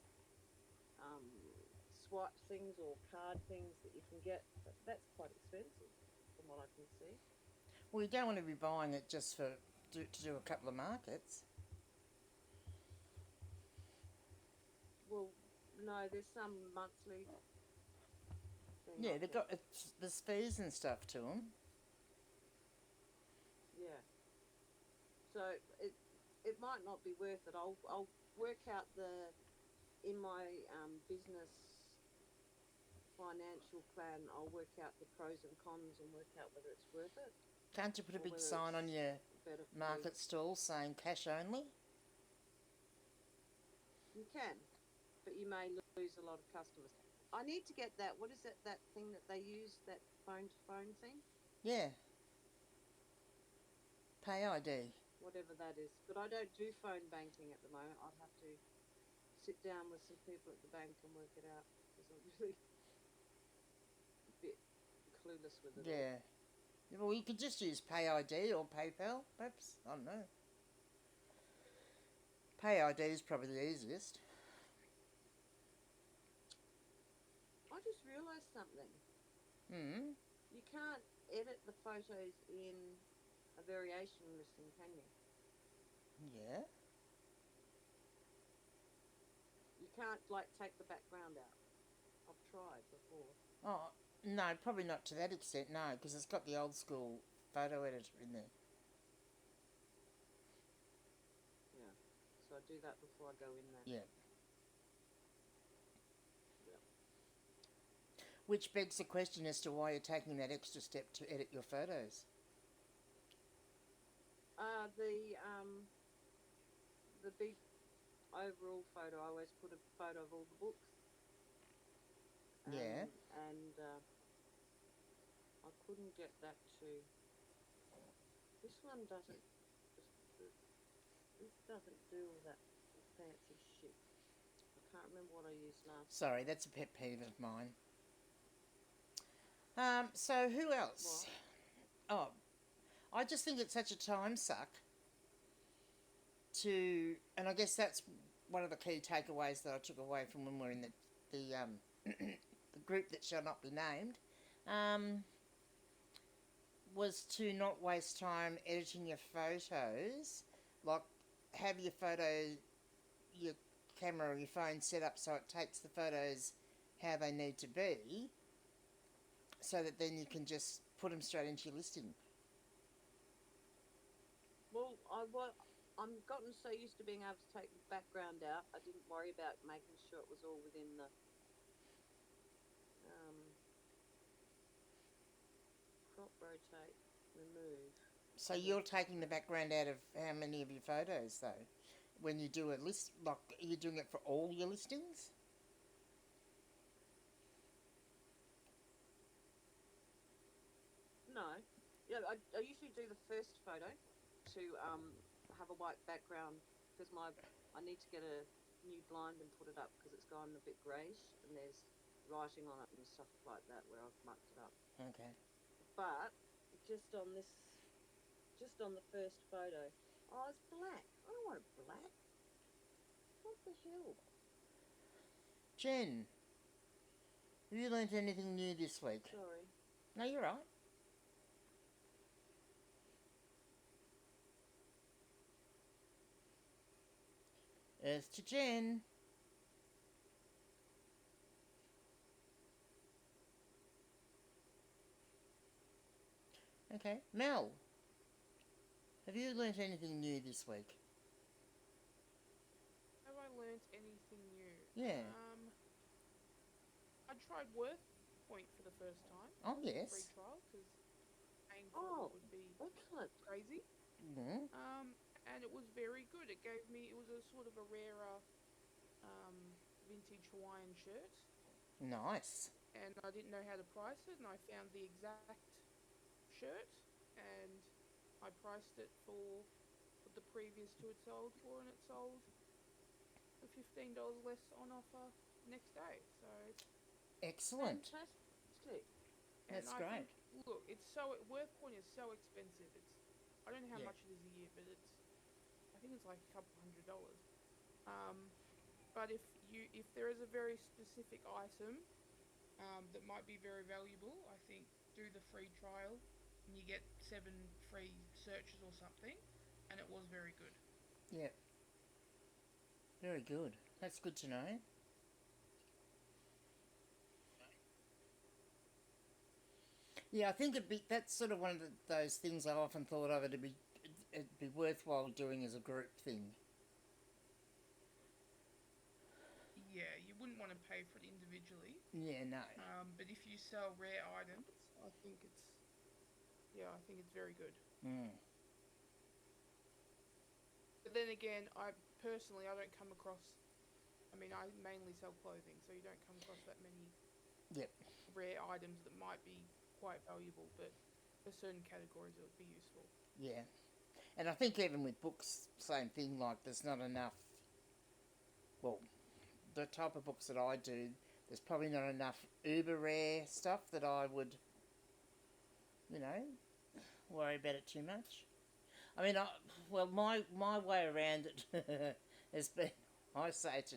swipe things or card things that you can get. But that's quite expensive from what I can see. Well, you don't want to be buying it just to do a couple of markets. Well, no, there's some monthly thing. Yeah, they've got there's fees and stuff to them. Yeah. So it might not be worth it. I'll work out in my business financial plan. I'll work out the pros and cons and work out whether it's worth it. Can't you put a big sign on your market stall saying cash only? You can, but you may lose a lot of customers. I need to get that. What is it? That thing that they use, that phone-to-phone thing? Yeah. Pay ID. Whatever that is. But I don't do phone banking at the moment. I'd have to sit down with some people at the bank and work it out because I'm really a bit clueless with it. Yeah. Well, you could just use Pay ID or PayPal, perhaps. I don't know. Pay ID is probably the easiest. I just realised something. You can't edit the photos in a variation listing, can you? Yeah. You can't, take the background out. I've tried before. Oh, no, probably not to that extent, no, because it's got the old school photo editor in there. Yeah. So I do that before I go in there. Yeah. Which begs the question as to why you're taking that extra step to edit your photos. The big overall photo, I always put a photo of all the books. Yeah. And I couldn't get that to. This one doesn't. This doesn't do all that fancy shit. I can't remember what I used last. Sorry, that's a pet peeve of mine. So who else? What? Oh, I just think it's such a time suck to, and I guess that's one of the key takeaways that I took away from when we're in the group that shall not be named, was to not waste time editing your photos. Like, have your camera or your phone set up so it takes the photos how they need to be, so that then you can just put them straight into your listing. Well, I'm gotten so used to being able to take the background out, I didn't worry about making sure it was all within the crop, rotate, remove. So you're taking the background out of how many of your photos, though? When you do a list, like, are you doing it for all your listings? No. Yeah, I usually do the first photo to have a white background because I need to get a new blind and put it up because it's gone a bit greyish and there's writing on it and stuff like that where I've mucked it up. Okay. But just on the first photo, oh, it's black. I don't want it black. What the hell? Jen, have you learnt anything new this week? Sorry. No, you're right. Earth to Jen. Okay. Mel, have you learnt anything new this week? Have I learnt anything new? Yeah. I tried Worth Point for the first time. Oh, Free yes. trial, because paying for it would be Excellent. crazy. Mm. And it was very good. It was a sort of a rarer vintage Hawaiian shirt. Nice. And I didn't know how to price it, and I found the exact shirt, and I priced it for what the previous two had sold for, and it sold for $15 less on offer next day. So Excellent. Fantastic. That's I great. think, look, Worth Point is so expensive. I don't know how much it is a year, but I think it's like a couple $100. But if there is a very specific item that might be very valuable, I think do the free trial and you get 7 free searches or something, and it was very good. Yep. Very good. That's good to know. Yeah, I think that's sort of one of those things I've often thought of it'd be worthwhile doing as a group thing. Yeah, you wouldn't want to pay for it individually. Yeah, no. But if you sell rare items, I think it's very good. Mm. But then again, I don't come across. I mean, I mainly sell clothing, so you don't come across that many rare items that might be quite valuable, but for certain categories it would be useful. Yeah. And I think even with books, same thing, like there's not enough, well, the type of books that I do, there's probably not enough uber rare stuff that I would, worry about it too much. I mean, my way around it has been, I say to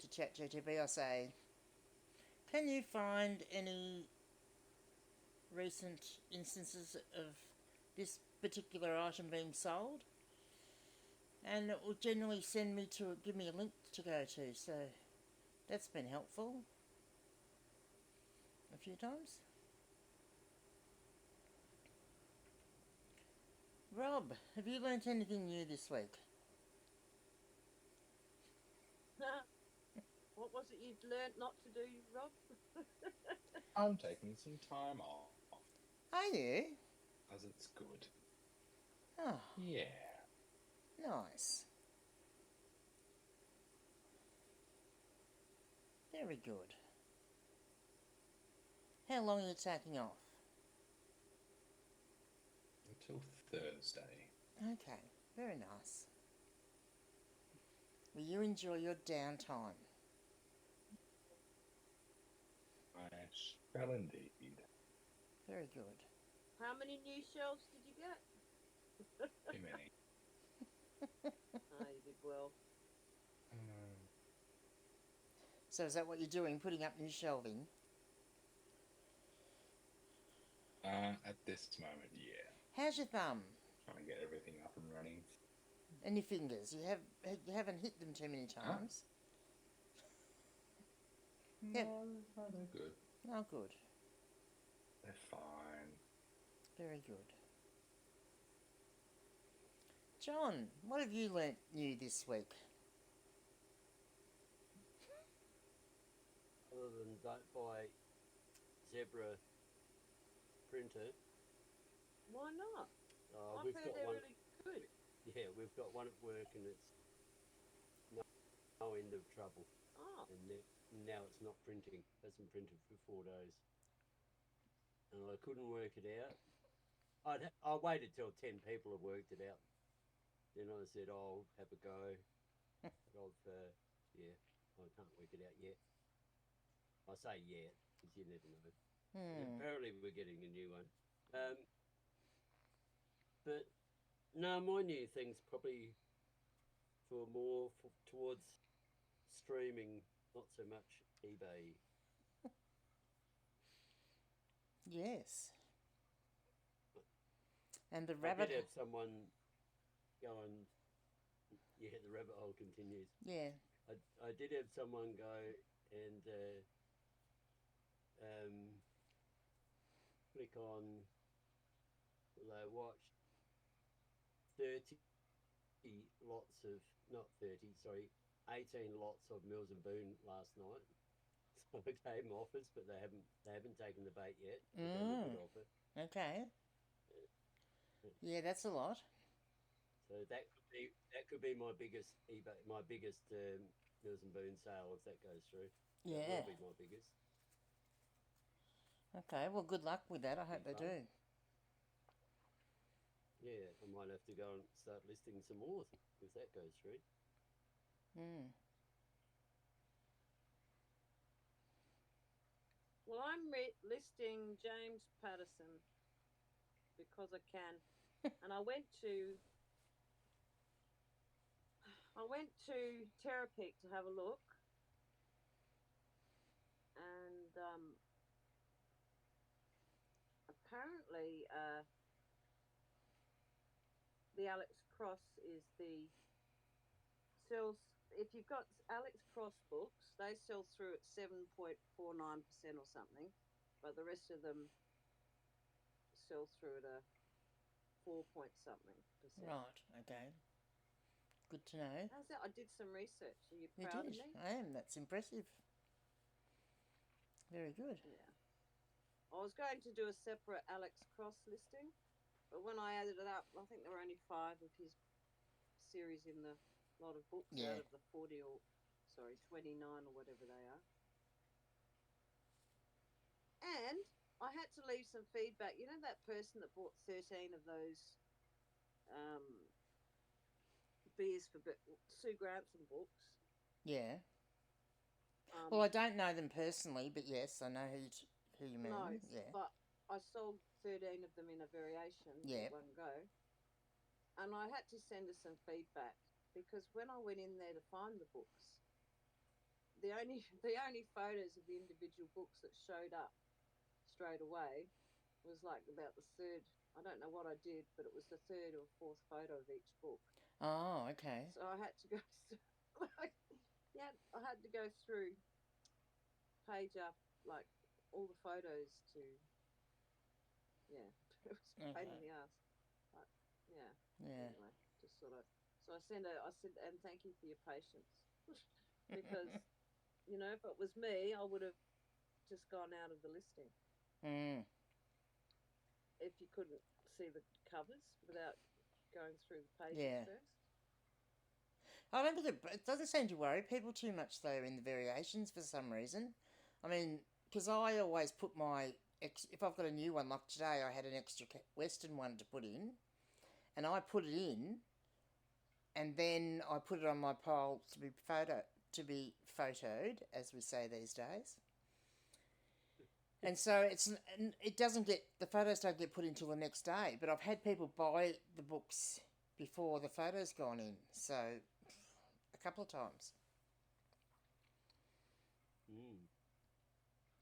ChatGPT, I say, can you find any recent instances of this particular item being sold? And it will generally give me a link to go to, so that's been helpful a few times. Rob, have you learnt anything new this week? What was it you'd learnt not to do, Rob? I'm taking some time off. Are you? As it's good. Oh. Yeah. Nice. Very good. How long are you taking off? Thursday. Okay, very nice. Will you enjoy your downtime? I shall indeed. Very good. How many new shelves did you get? Too many. Oh, you did well. So is that what you're doing, putting up new shelving? At this moment, yeah. How's your thumb Trying to get everything up and running. and your fingers? You haven't hit them too many times. No, they're good. Oh, good. They're fine. Very good. John, what have you learnt new this week? Other than don't buy zebra printer. Why not? I've We've heard got they're one. really good. Yeah, we've got one at work, and it's no end of trouble. Oh, And now it's not printing. It hasn't printed for 4 days, and I couldn't work it out. I waited till 10 people had worked it out. Then I said, "Oh, I'll have a go." But I can't work it out yet. I say yet because you never know. Apparently, we're getting a new one. But no, my new thing's probably towards streaming, not so much eBay. Yes. And the I rabbit... did have someone go and... Yeah, the rabbit hole continues. Yeah. I did have someone go and click on... They watched 30 lots of... Not 30, sorry, 18 lots of Mills and Boon last night. So I gave them offers, but they haven't taken the bait yet. They gave me a good offer. Okay. Yeah, that's a lot. So that could be my biggest Mills and Boon sale if that goes through. Yeah. That will be my biggest. Okay, well, good luck with that. I hope they do. Yeah, I might have to go and start listing some more if that goes through. well, I'm listing James Patterson because I can, and I went to Terapeak to have a look, and apparently the Alex Cross is the sells. If you've got Alex Cross books, they sell through at 7.49% or something, but the rest of them sell through at a 4 point something percent. Right, okay. Good to know. How's that? I did some research. Are you You proud did. of me? I am. That's impressive. Very good. Yeah. I was going to do a separate Alex Cross listing, but when I added it up, I think there were only 5 of his series in the lot of books out of the 29 or whatever they are. And I had to leave some feedback. You know that person that bought 13 of those beers for Sue Grantham books? Yeah. Well, I don't know them personally, but yes, I know who you mean. No, yeah. but I sold 13 of them in a variation at one go. And I had to send her some feedback because when I went in there to find the books, the only photos of the individual books that showed up straight away was like about the third. I don't know what I did, but it was the third or fourth photo of each book. Oh, okay. So I had to go. I had to go through page up like all the photos to. Yeah, it was a pain in the ass. But, yeah. Yeah. Anyway, just sort of. So I said, and thank you for your patience, because if it was me, I would have just gone out of the listing. If you couldn't see the covers without going through the pages first. I don't think it doesn't seem to worry people too much though in the variations for some reason. I mean, because I always put if I've got a new one, like today I had an extra Western one to put in, and I put it in, and then I put it on my pile to be photoed, as we say these days. And so the photos don't get put until the next day, but I've had people buy the books before the photos gone in, so a couple of times.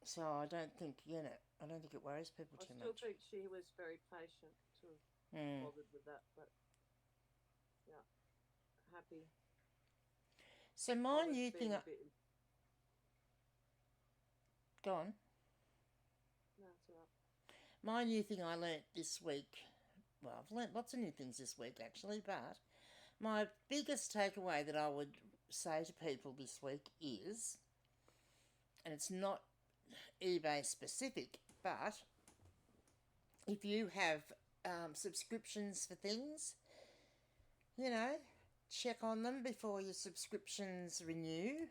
So I don't think it worries people too much. I still think she was very patient to have bothered with that, but yeah, happy. So my new thing... Go on. No, it's all right. My new thing I learnt this week, well, I've learnt lots of new things this week actually, but my biggest takeaway that I would say to people this week is, and it's not eBay specific, but if you have subscriptions for things, check on them before your subscriptions renew,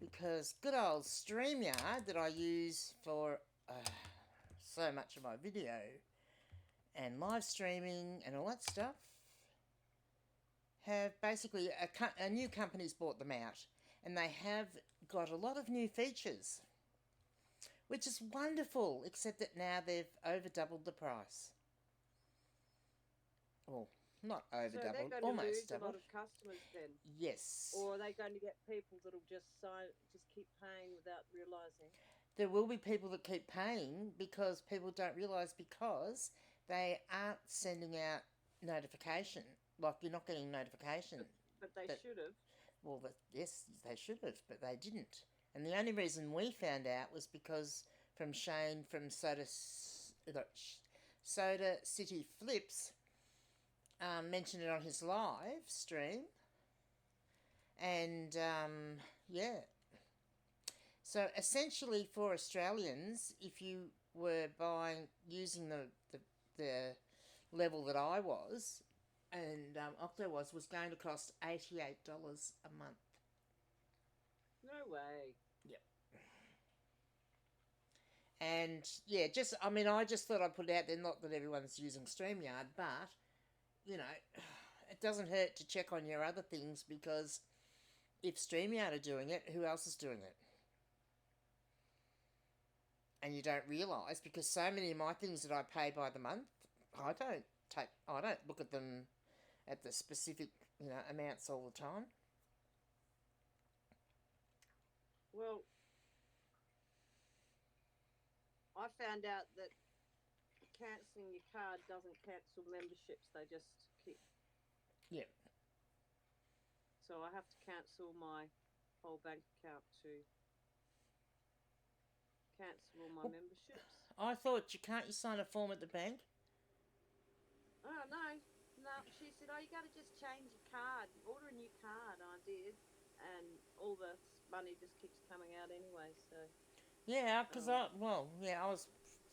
because good old StreamYard that I use for so much of my video and live streaming and all that stuff have basically a new company's bought them out, and they have got a lot of new features, which is wonderful, except that now they've over doubled the price. Well, not over so doubled, they're going almost to lose doubled. a lot of customers then? Yes. Or are they going to get people that'll just keep paying without realising? There will be people that keep paying because people don't realise, because they aren't sending out notification. Like, you're not getting notification. But they should have. Well, yes, they should have, but they didn't. And the only reason we found out was because from Shane from Soda City Flips mentioned it on his live stream. And, yeah. So essentially for Australians, if you were using the level that I was and Octo was going to cost $88 a month. No way. Yep. And yeah, I just thought I'd put it out there, not that everyone's using StreamYard, but, it doesn't hurt to check on your other things, because if StreamYard are doing it, who else is doing it? And you don't realise, because so many of my things that I pay by the month, I don't look at them at the specific, amounts all the time. Well, I found out that cancelling your card doesn't cancel memberships, they just keep... Yep. So I have to cancel my whole bank account to cancel all my memberships. I thought, can't you sign a form at the bank? Oh, no, she said, you got to just change your card, order a new card, and I did, and all the money just keeps coming out anyway, so... Yeah, because I was...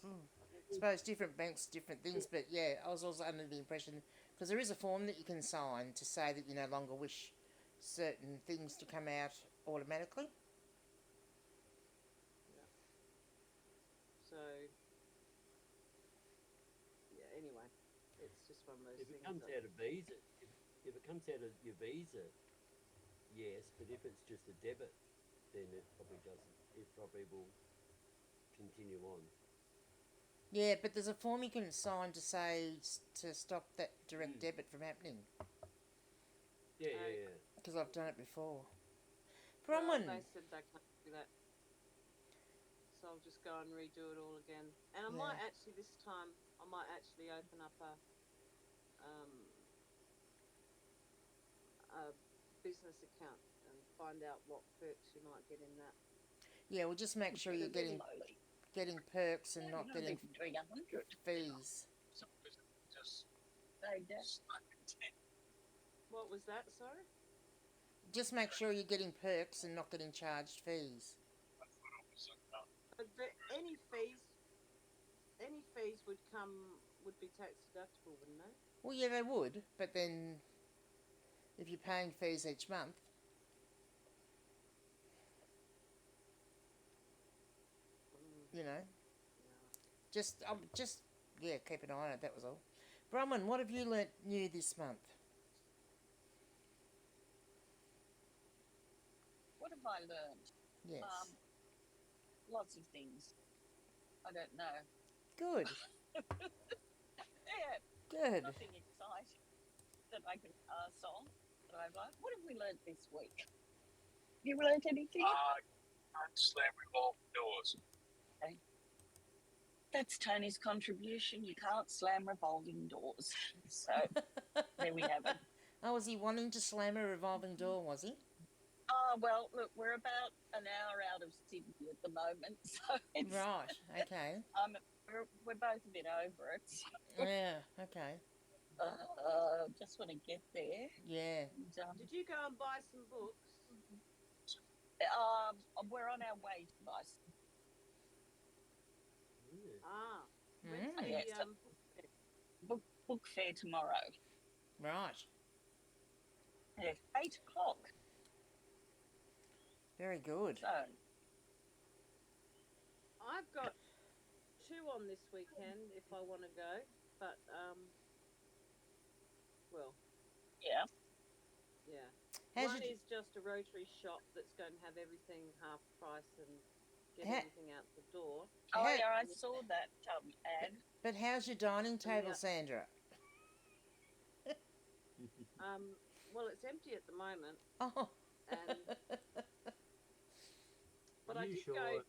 I suppose different banks, different things, but yeah, I was also under the impression, because there is a form that you can sign to say that you no longer wish certain things to come out automatically. Yeah. So, yeah, anyway, it's just one of those things. If it comes out of Visa, if it comes out of your Visa, yes, but if it's just a debit, then it probably doesn't. It probably will continue on. Yeah, but there's a form you can sign to say to stop that direct debit from happening. Yeah. Because I've done it before. They said they can't do that. So I'll just go and redo it all again. And I might actually, this time, open up a business account and find out what perks you might get in that. Yeah, well, just make sure you're getting perks and not getting fees. What was that, sorry? Just make sure you're getting perks and not getting charged fees. But any fees would be tax deductible, wouldn't they? Well, yeah, they would, but then if you're paying fees each month, just keep an eye on it, that was all. Bronwyn, what have you learnt new this month? What have I learned? Yes. Lots of things. I don't know. Good. Yeah, Good. nothing exciting that I can pass on that I've learned. What have we learned this week? Have you learned anything? Can't slam revolving doors. Okay. That's Tony's contribution. You can't slam revolving doors. So there we have it. Oh, was he wanting to slam a revolving door, was he? Well, look, we're about an hour out of Sydney at the moment, so it's Right, okay. we're both a bit over it. So, Yeah, okay. just want to get there. Yeah. And, Did you go and buy some books? we're on our way to buy some. Ah. Mm. When's the Yes. Book fair tomorrow. Right. At 8 o'clock. Very good. So, I've got 2 on this weekend if I want to go, but well, yeah. How's one your- is just a rotary shop that's going to have everything half price and get Ha- everything out the door. Oh, How- yeah, I saw that ad. But how's your dining table, Yeah. Sandra? Well, it's empty at the moment, Oh. and but Are I you did sure? go.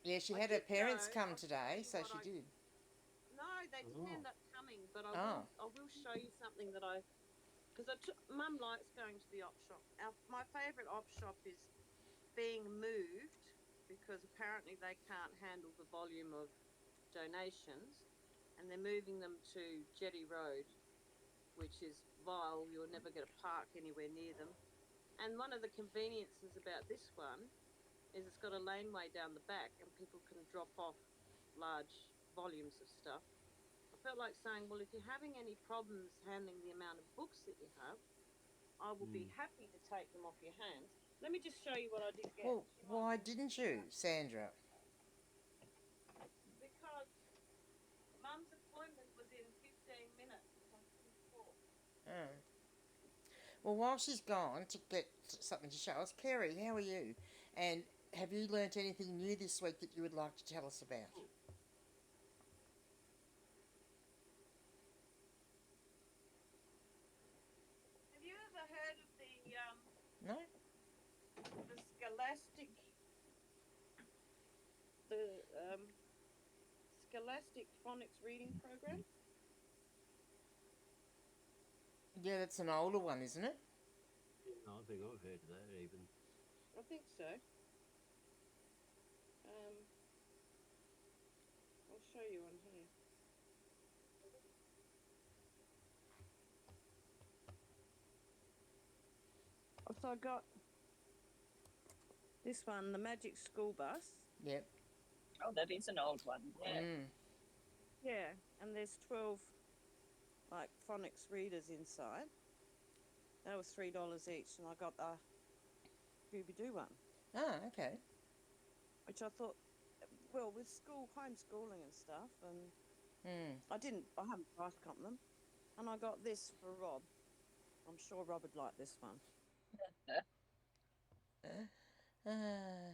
Yeah, she I had her did parents go. come I'll today, tell so you she what did. No, they didn't Oh. end up coming, but I Oh. will show you something that because Mum likes going to the op shop. My favourite op shop is being moved because apparently they can't handle the volume of donations, and they're moving them to Jetty Road, which is vile. You'll never get a park anywhere near them. And one of the conveniences about this one is it's got a laneway down the back, and people can drop off large volumes of stuff. I felt like saying, well, if you're having any problems handling the amount of books that you have, I will be happy to take them off your hands. Let me just show you what I did get. Well, why didn't you, Sandra? Because Mum's appointment was in 15 minutes. I couldn't talk. Oh. Well, while she's gone to get something to show us, Kerry, how are you? And have you learnt anything new this week that you would like to tell us about? Have you ever heard of No? the Scholastic phonics reading program? Yeah, that's an older one, isn't it? I think I've heard of that even. I think so. I'll show you on here. So I got this one, the Magic School Bus. Yep. Oh, that is an old one. Yeah. Mm. Yeah, and there's 12 like phonics readers inside. That was $3 each, and I got the Scooby-Doo one, Ah, okay. which I thought, well, with homeschooling and stuff, and I haven't price comped them, and I got this for Rob. I'm sure Rob would like this one.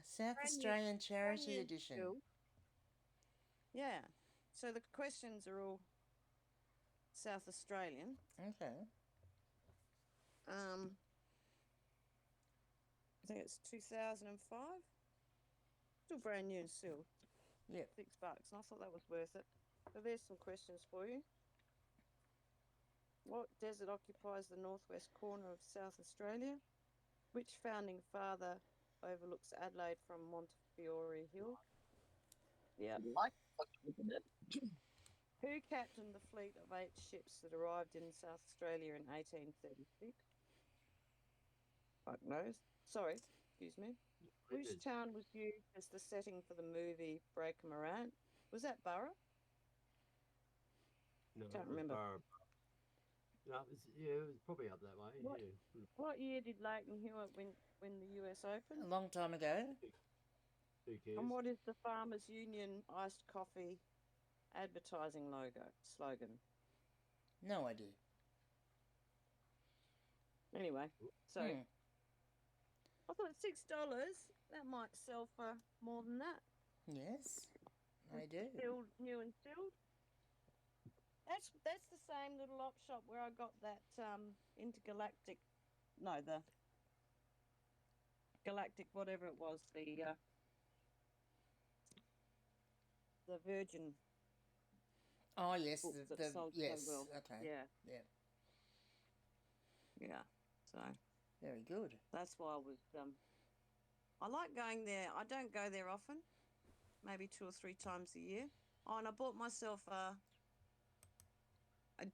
South Brand new- Australian Charity brand new Edition. still. Yeah, so the questions are all South Australian. Okay. I think it's 2005. Still brand new and still. Yep. $6, and I thought that was worth it. So there's some questions for you. What desert occupies the northwest corner of South Australia? Which founding father overlooks Adelaide from Montefiore Hill? Yeah. Like, isn't it? Who captained the fleet of 8 ships that arrived in South Australia in 1836? Fuck knows. Sorry, excuse me. Which town was used as the setting for the movie Breaker Morant? Was that Burra? No, Can't it was remember. No, it was probably up that way. What? Yeah. What year did Leighton Hewitt win the US Open? A long time ago. Who cares? And what is the Farmers Union iced coffee advertising slogan? No idea. Anyway, so Hmm. I thought $6 that might sell for more than that. Yes, I do. Filled, new and filled. That's the same little op shop where I got that intergalactic. No, the galactic whatever it was, the Virgin Oh yes, books that sold yes. so well. Okay. Yeah, Yeah. yeah. So Very good. that's why I was. I like going there. I don't go there often, maybe 2 or 3 times a year. Oh, and I bought myself a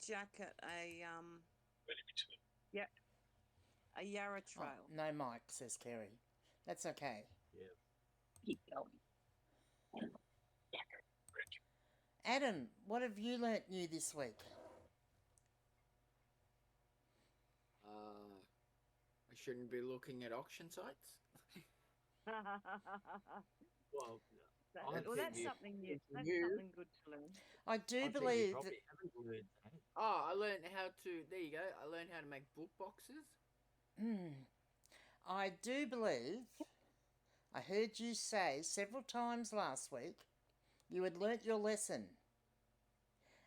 jacket, a Yarra Oh, Trail. no mic, says Kerry. That's okay. Yeah. Keep going. Adam, what have you learnt new this week? I shouldn't be looking at auction sites. Well, That's something new. That's new. something good to learn. I do I think you believe that. probably haven't learned that. Oh, I learned how to. There you go. I learned how to make book boxes. I do believe I heard you say several times last week you had learnt your lesson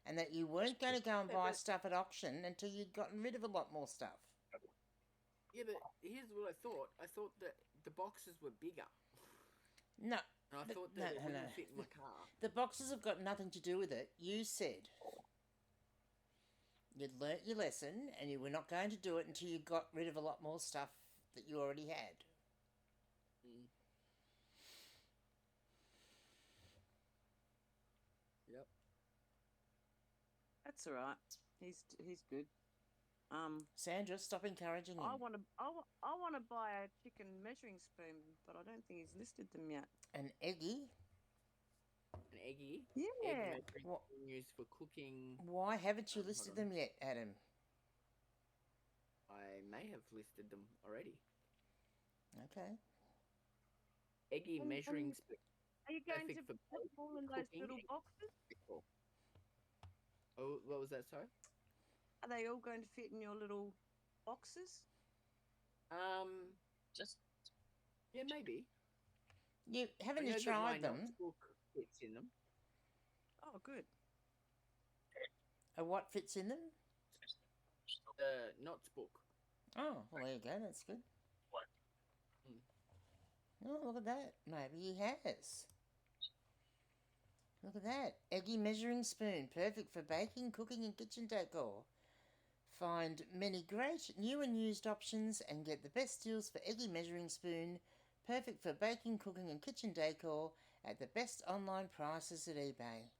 and that you weren't going to go and buy stuff at auction until you'd gotten rid of a lot more stuff. Yeah, but here's what I thought. I thought that the boxes were bigger. No. And I But thought no, that it no, wouldn't no. fit in my car. The boxes have got nothing to do with it. You said you'd learnt your lesson and you were not going to do it until you got rid of a lot more stuff that you already had. Yep. That's all right. He's good. Sandra, stop encouraging him. I want to buy a chicken measuring spoon, but I don't think he's listed them yet. An Eggy? An eggy. Yeah. Egg measuring used for cooking. Why haven't you listed them yet, Adam? I may have listed them already. Okay. Eggy measuring spoon. Are you going Perfect to for put them all in those cooking. little boxes? Oh, what was that? Sorry. Are they all going to fit in your little boxes? Just Yeah, maybe. Haven't I know you that my tried them? notebook fits in them. Oh, good. What fits in them? Knots book. Oh, well, there you go. That's good. Oh, look at that. Maybe he has. Look at that. Eggy measuring spoon. Perfect for baking, cooking and kitchen decor. Find many great new and used options and get the best deals for Eggy measuring spoon. Perfect for baking, cooking and kitchen decor at the best online prices at eBay.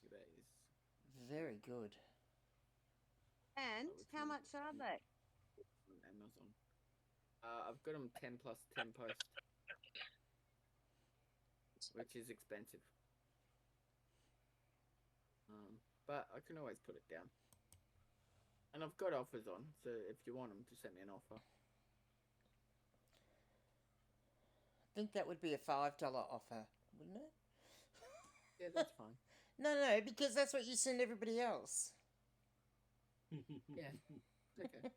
eBay is Very good. And how much are they? on Amazon. I've got them 10 plus 10 post, which is expensive. But I can always put it down. And I've got offers on, so if you want them, just send me an offer. I think that would be a $5 offer, wouldn't it? Yeah, that's fine. No, because that's what you send everybody else. Yeah, okay.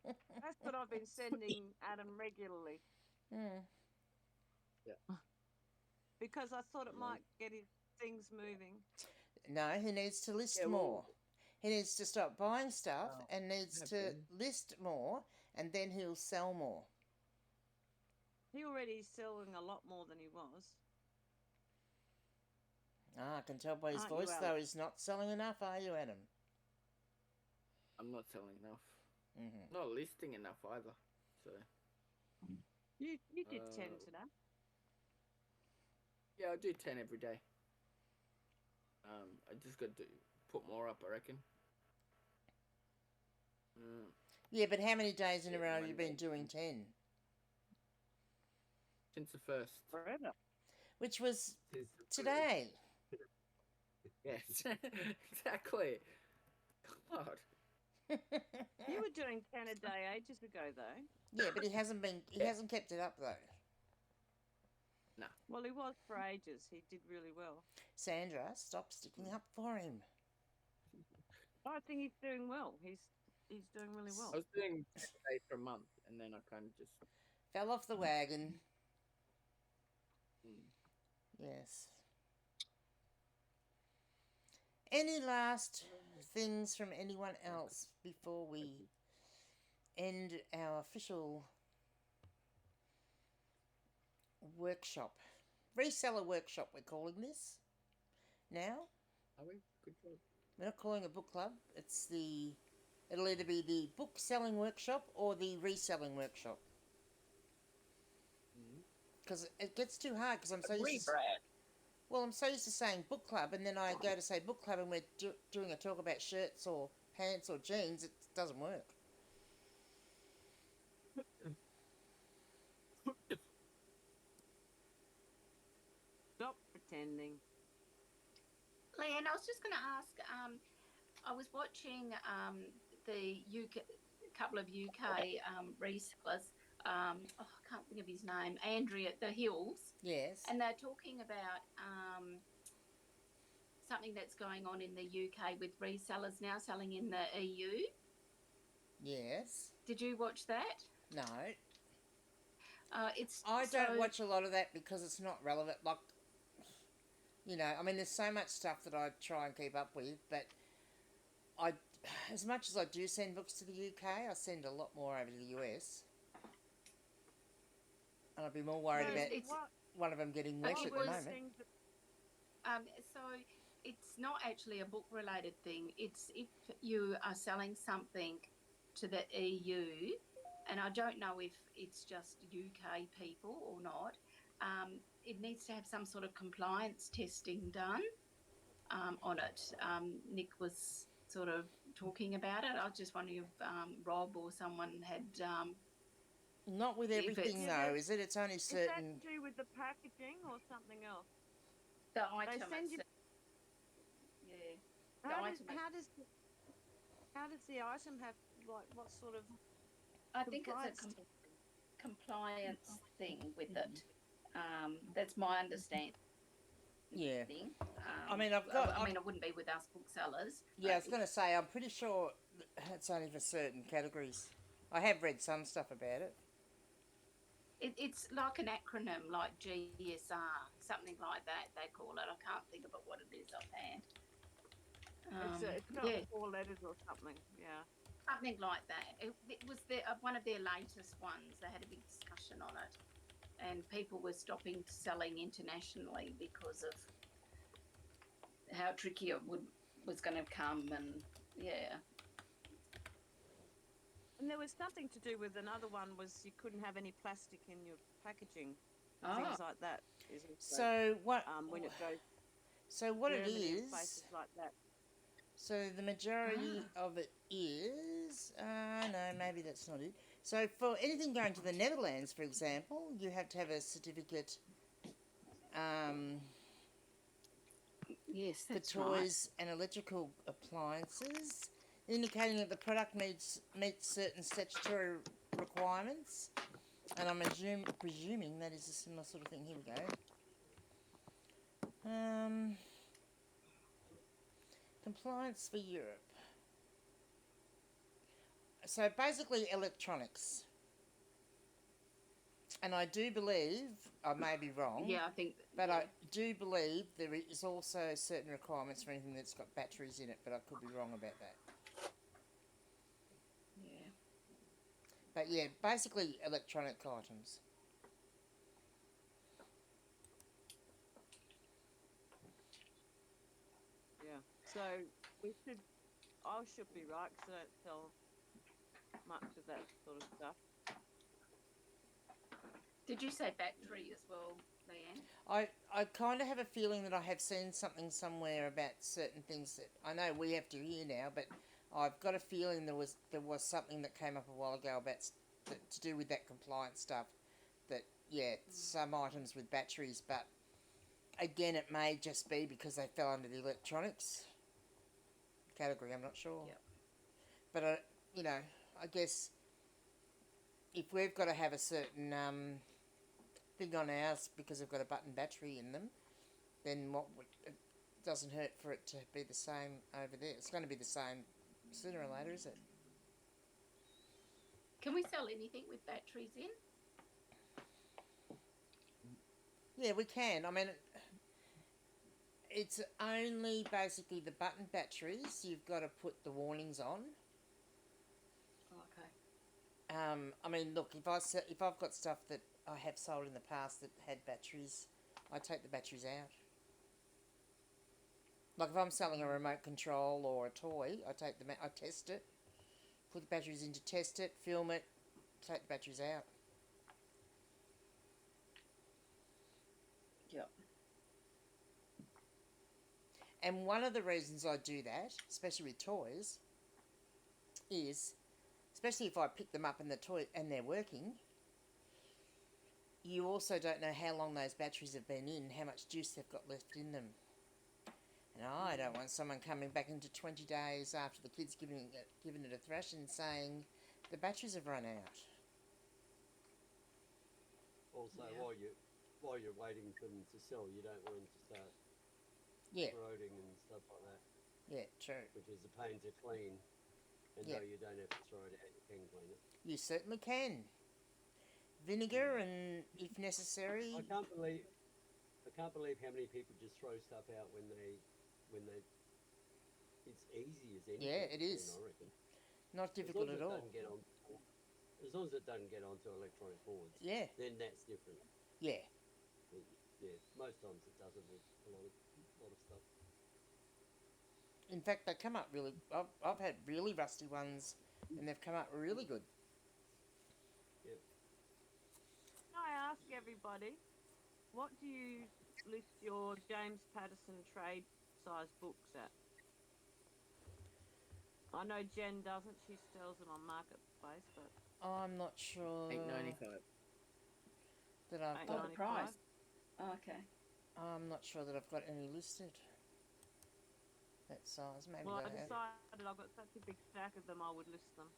That's what I've been sending Adam regularly. Yeah. Because I thought it might get his things moving. No, he needs to list more. He needs to stop buying stuff and needs to list more, and then he'll sell more. He already is selling a lot more than he was. I can tell by his Aren't you, voice, though, Alex? he's not selling enough, are you, Adam? I'm not selling enough. Mm-hmm. Not listing enough either. So You did 10 today. yeah, I do 10 every day. I just got to put more up, I reckon. Yeah, but how many days in a row have you been doing 10? Since the first. Forever. Which was today. Yes, exactly. God. You were doing 10 a day ages ago, though. Yeah, but he hasn't kept it up, though. Well, he was for ages. He did really well. Sandra, stop sticking up for him. I think he's doing well. He's doing really well. I was doing days for a month, and then I kind of just Fell off the wagon. Mm. Yes. Any last things from anyone else before we end our official workshop? Reseller workshop, we're calling this now. Are we? Good job. We're not calling it a book club. It'll either be the book selling workshop or the reselling workshop. Because it gets too hard. Because I'm so used to, well, I'm so used to saying book club, and then I go to say book club, and we're doing a talk about shirts or pants or jeans. It doesn't work. Stop pretending. Leanne, I was just going to ask. I was watching the UK, couple of UK resellers. I can't think of his name. Andrew at the Hills. Yes. And they're talking about something that's going on in the UK with resellers now selling in the EU. Yes. Did you watch that? No. I don't watch a lot of that because it's not relevant. Like, you know, I mean, there's so much stuff that I try and keep up with, but as much as I do send books to the UK, I send a lot more over to the US. And I'd be more worried about one of them getting worse at the moment. So it's not actually a book-related thing. It's if you are selling something to the EU, and I don't know if it's just UK people or not, it needs to have some sort of compliance testing done on it. Nick was sort of talking about it. I was just wondering if Rob or someone had... not with everything, though, is it? It's only certain... Is that to do with the packaging or something else? The item. Yeah. How does the item have, like, what sort of... I think it's a compliance thing with it. That's my understanding. Yeah. I mean, it wouldn't be with us booksellers. Yeah, I was going to say, I'm pretty sure it's only for certain categories. I have read some stuff about it. It's like an acronym, like GSR, something like that they call it. I can't think of what it is offhand. It's not 4 letters or something, yeah. Something like that. It was one of their latest ones. They had a big discussion on it. And people were stopping selling internationally because of how tricky it was going to come, and yeah. And there was something to do with another one was you couldn't have any plastic in your packaging, things like that. So what? When it goes. So what it is? Places like that. So the majority of it is. No, maybe that's not it. So for anything going to the Netherlands, for example, you have to have a certificate. Yes, that's for toys and electrical appliances, indicating that the product meets certain statutory requirements, and I'm presuming that is a similar sort of thing. Here we go. Compliance for Europe. So basically electronics. And I do believe, I may be wrong. Yeah, I think. But I do believe there is also certain requirements for anything that's got batteries in it, but I could be wrong about that. Yeah. But yeah, basically electronic items. Yeah. So I should be right because I don't sell much of that sort of stuff. Did you say battery as well, Leanne? I kind of have a feeling that I have seen something somewhere about certain things that I know we have to hear now, but I've got a feeling there was something that came up a while ago about to do with that compliance stuff. That some items with batteries, but again, it may just be because they fell under the electronics category. I'm not sure. Yep. But I guess if we've got to have a certain thing on ours, because I've got a button battery in them, then it doesn't hurt for it to be the same over there. It's going to be the same sooner or later, is it? Can we sell anything with batteries in? Yeah, we can. I mean, it's only basically the button batteries. You've got to put the warnings on. Oh, okay. I mean, look, if I've got stuff that I have sold in the past that had batteries, I take the batteries out. Like if I'm selling a remote control or a toy, I test it, put the batteries in to test it, film it, take the batteries out. Yep. And one of the reasons I do that, especially with toys, is, especially if I pick them up and they're working, you also don't know how long those batteries have been in, how much juice they've got left in them. And I don't want someone coming back into 20 days after the kid's giving it a thrashing saying the batteries have run out. Also, Yeah. while you're waiting for them to sell, you don't want them to start corroding and stuff like that. Yeah, true. Which is a pain to clean. And no, you don't have to throw it out. You can clean it. You certainly can. Vinegar and, if necessary. I can't believe how many people just throw stuff out when they. It's easy as anything. Yeah, it is. I reckon. Not difficult at all. As long as it doesn't get onto electronic boards. Yeah. Then that's different. Yeah. Yeah. Most times it doesn't with a lot of stuff. In fact, they come up really. I've had really rusty ones, and they've come up really good. Yep. Can I ask everybody, what do you list your James Patterson trade size books at? I know Jen doesn't. She sells them on Marketplace, but I'm not sure. $8.95. That I've Oh, got. the price. Oh, okay. I'm not sure that I've got any listed. That size, maybe. Well, I I have. decided I've got such a big stack of them, I would list them.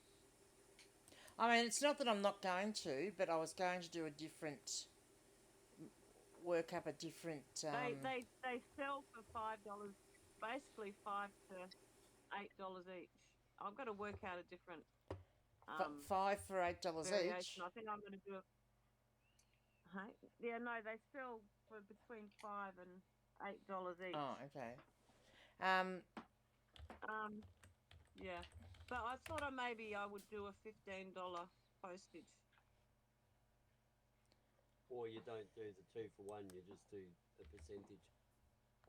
I mean, it's not that I'm not going to, but I was going to do work up a different. They sell for $5, basically $5 to $8 each. I've got to work out a different. $5 for $8 each. I think I'm going to do it. Hey, yeah, no, they sell for between $5 and $8 each. Oh, okay. Yeah, but I thought maybe I would do a $15 postage. Or you don't do the 2 for 1, you just do a percentage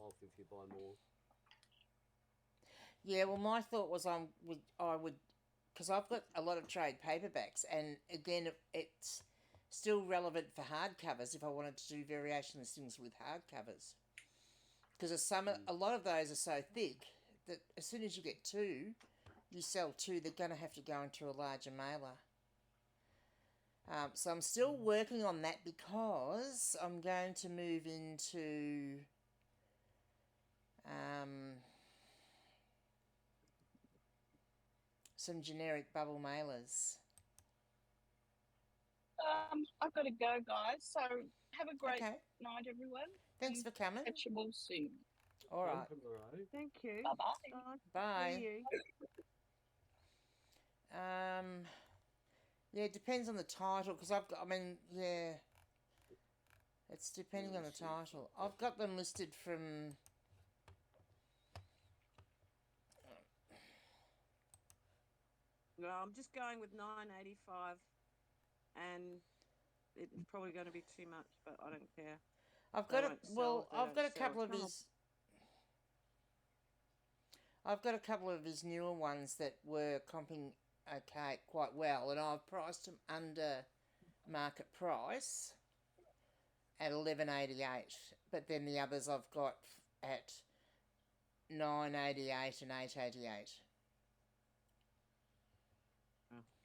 off if you buy more. Yeah, well, my thought was I would, because I've got a lot of trade paperbacks, and again, it's still relevant for hardcovers if I wanted to do variation listings with hardcovers. Because a lot of those are so thick that as soon as you get 2, you sell 2, they're going to have to go into a larger mailer. So I'm still working on that because I'm going to move into some generic bubble mailers. I've got to go, guys. So have a great Okay. night, everyone. Thanks for coming. Catch you all soon. All right. Thank you. Bye-bye. Bye. See you. Yeah, it depends on the title, because it's depending on the title. I've got them listed from. Well, I'm just going with $9.85, and it's probably going to be too much, but I don't care. I've got a couple of his. I've got a couple of his newer ones that were comping okay quite well, and I've priced them under market price at $11.88. But then the others I've got at $9.88 and $8.88.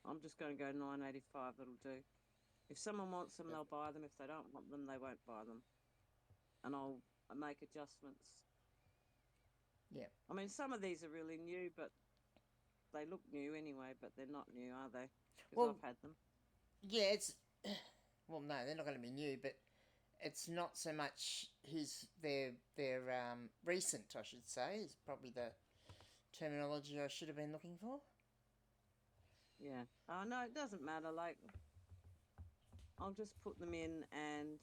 I'm just going to go $9.85. That'll do. If someone wants them, they'll buy them. If they don't want them, they won't buy them. And I'll make adjustments. Yeah. I mean, some of these are really new, but they look new anyway, but they're not new, are they? Because I've had them. Yeah, well, no, they're not going to be new, but it's not so much their recent, I should say, is probably the terminology I should have been looking for. Yeah. Oh, no, it doesn't matter. Like, I'll just put them in, and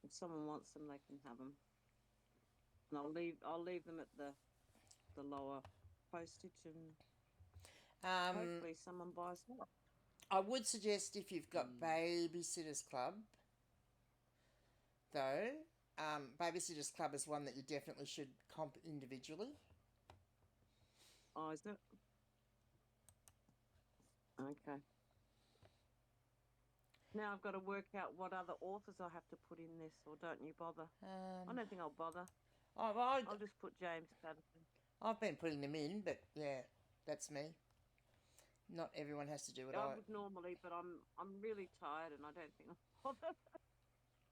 if someone wants them, they can have them. And I'll leave them at the lower postage, and hopefully someone buys them. I would suggest if you've got Babysitters Club, though, Babysitters Club is one that you definitely should comp individually. Oh, is it? Okay. Now I've got to work out what other authors I have to put in this, or don't you bother? I don't think I'll bother. I'll just put James Patterson. I've been putting them in, but yeah, that's me. Not everyone has to do it. I would normally, but I'm really tired, and I don't think I'll bother.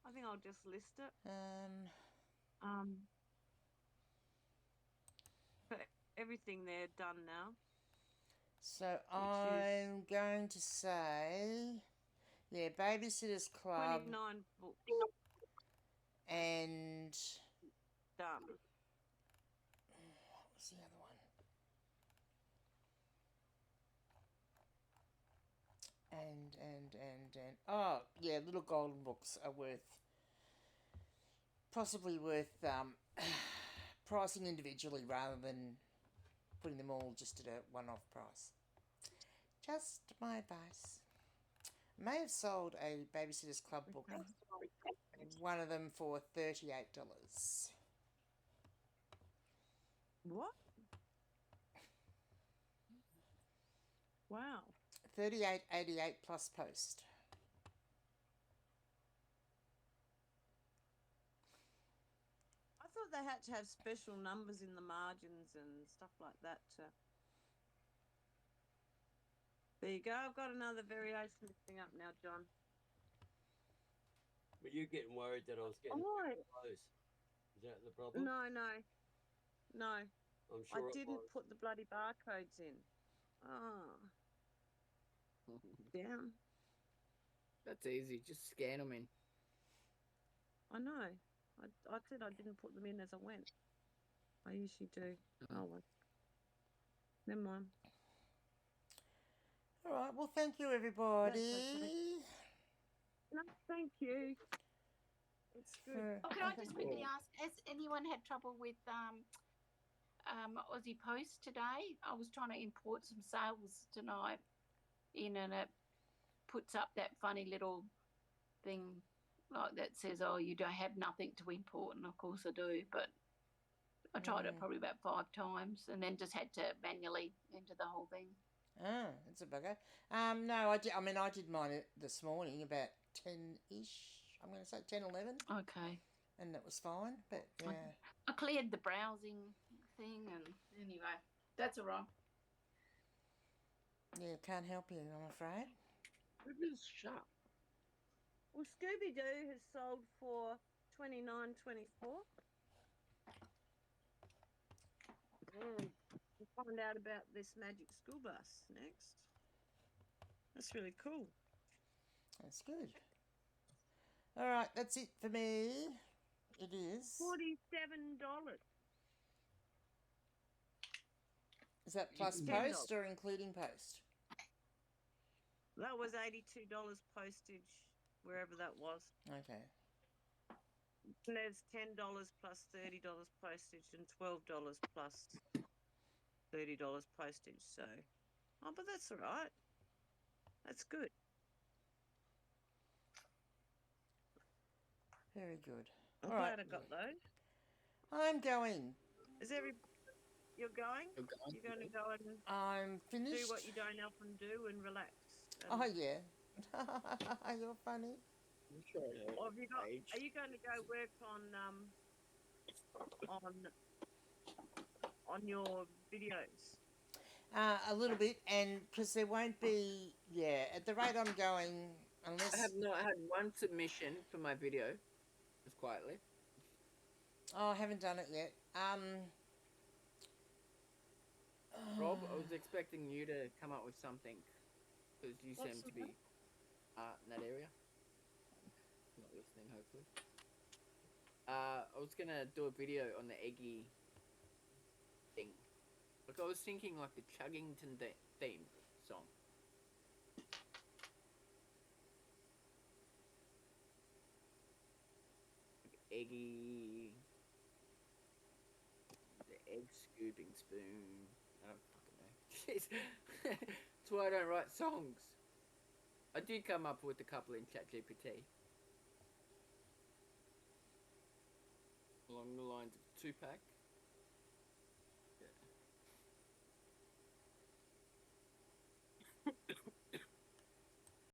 I think I'll just list it. But everything there done now. So I'm going to say, yeah, Babysitters Club. 29 books. And done. What was the other one? And oh yeah, Little Golden Books are possibly worth pricing individually rather than putting them all just at a one-off price. Just my advice. I may have sold a Babysitters Club book, one of them for $38. What? Wow. $38.88 plus post. I thought they had to have special numbers in the margins and stuff like that. There you go. I've got another variation listing up now, John. Were you getting worried that I was getting close? Is that the problem? No. I'm sure I didn't put the bloody barcodes in. Down. That's easy. Just scan them in. I know. I said I didn't put them in as I went. I usually do. Oh, well. Never mind. All right. Well, thank you, everybody. No, thank you. It's good. Oh, can I just quickly ask, has anyone had trouble with Aussie Post today? I was trying to import some sales tonight in, and it puts up that funny little thing like that says, oh, you don't have nothing to import, and of course I do, but I tried it probably about 5 times and then just had to manually enter the whole thing. Oh, that's a bugger. No, I did mine this morning about 10-ish. I'm going to say 10, 11. Okay. And that was fine, but yeah. I cleared the browsing thing, and anyway, that's all right. Yeah, can't help you, I'm afraid. It is sharp. Well, Scooby-Doo has sold for $29.24. We'll find out about this magic school bus next. That's really cool. That's good. All right, that's it for me. It is $47. Is that plus post or including post? That was $82 postage, wherever that was. Okay. And there's $10 plus $30 postage and $12 plus $30 postage. So, but that's all right. That's good. Very good. I'm all glad right. I got those. I'm going. You're going? You're going to go and I'm finished. do what you don't often do and relax. Oh yeah. You're funny. I'm sure Are you going to go work on your videos? A little bit, and because there won't be, at the rate I'm going, unless I had one submission for my video, just quietly. Oh, I haven't done it yet. Rob, I was expecting you to come up with something, because you seem to be in that area. not listening, hopefully. I was gonna do a video on the eggy thing. Like, I was thinking like the Chuggington theme song. Like eggy, the egg scooping spoon. I don't fucking know. Jeez. That's why I don't write songs. I did come up with a couple in ChatGPT. Along the lines of Tupac.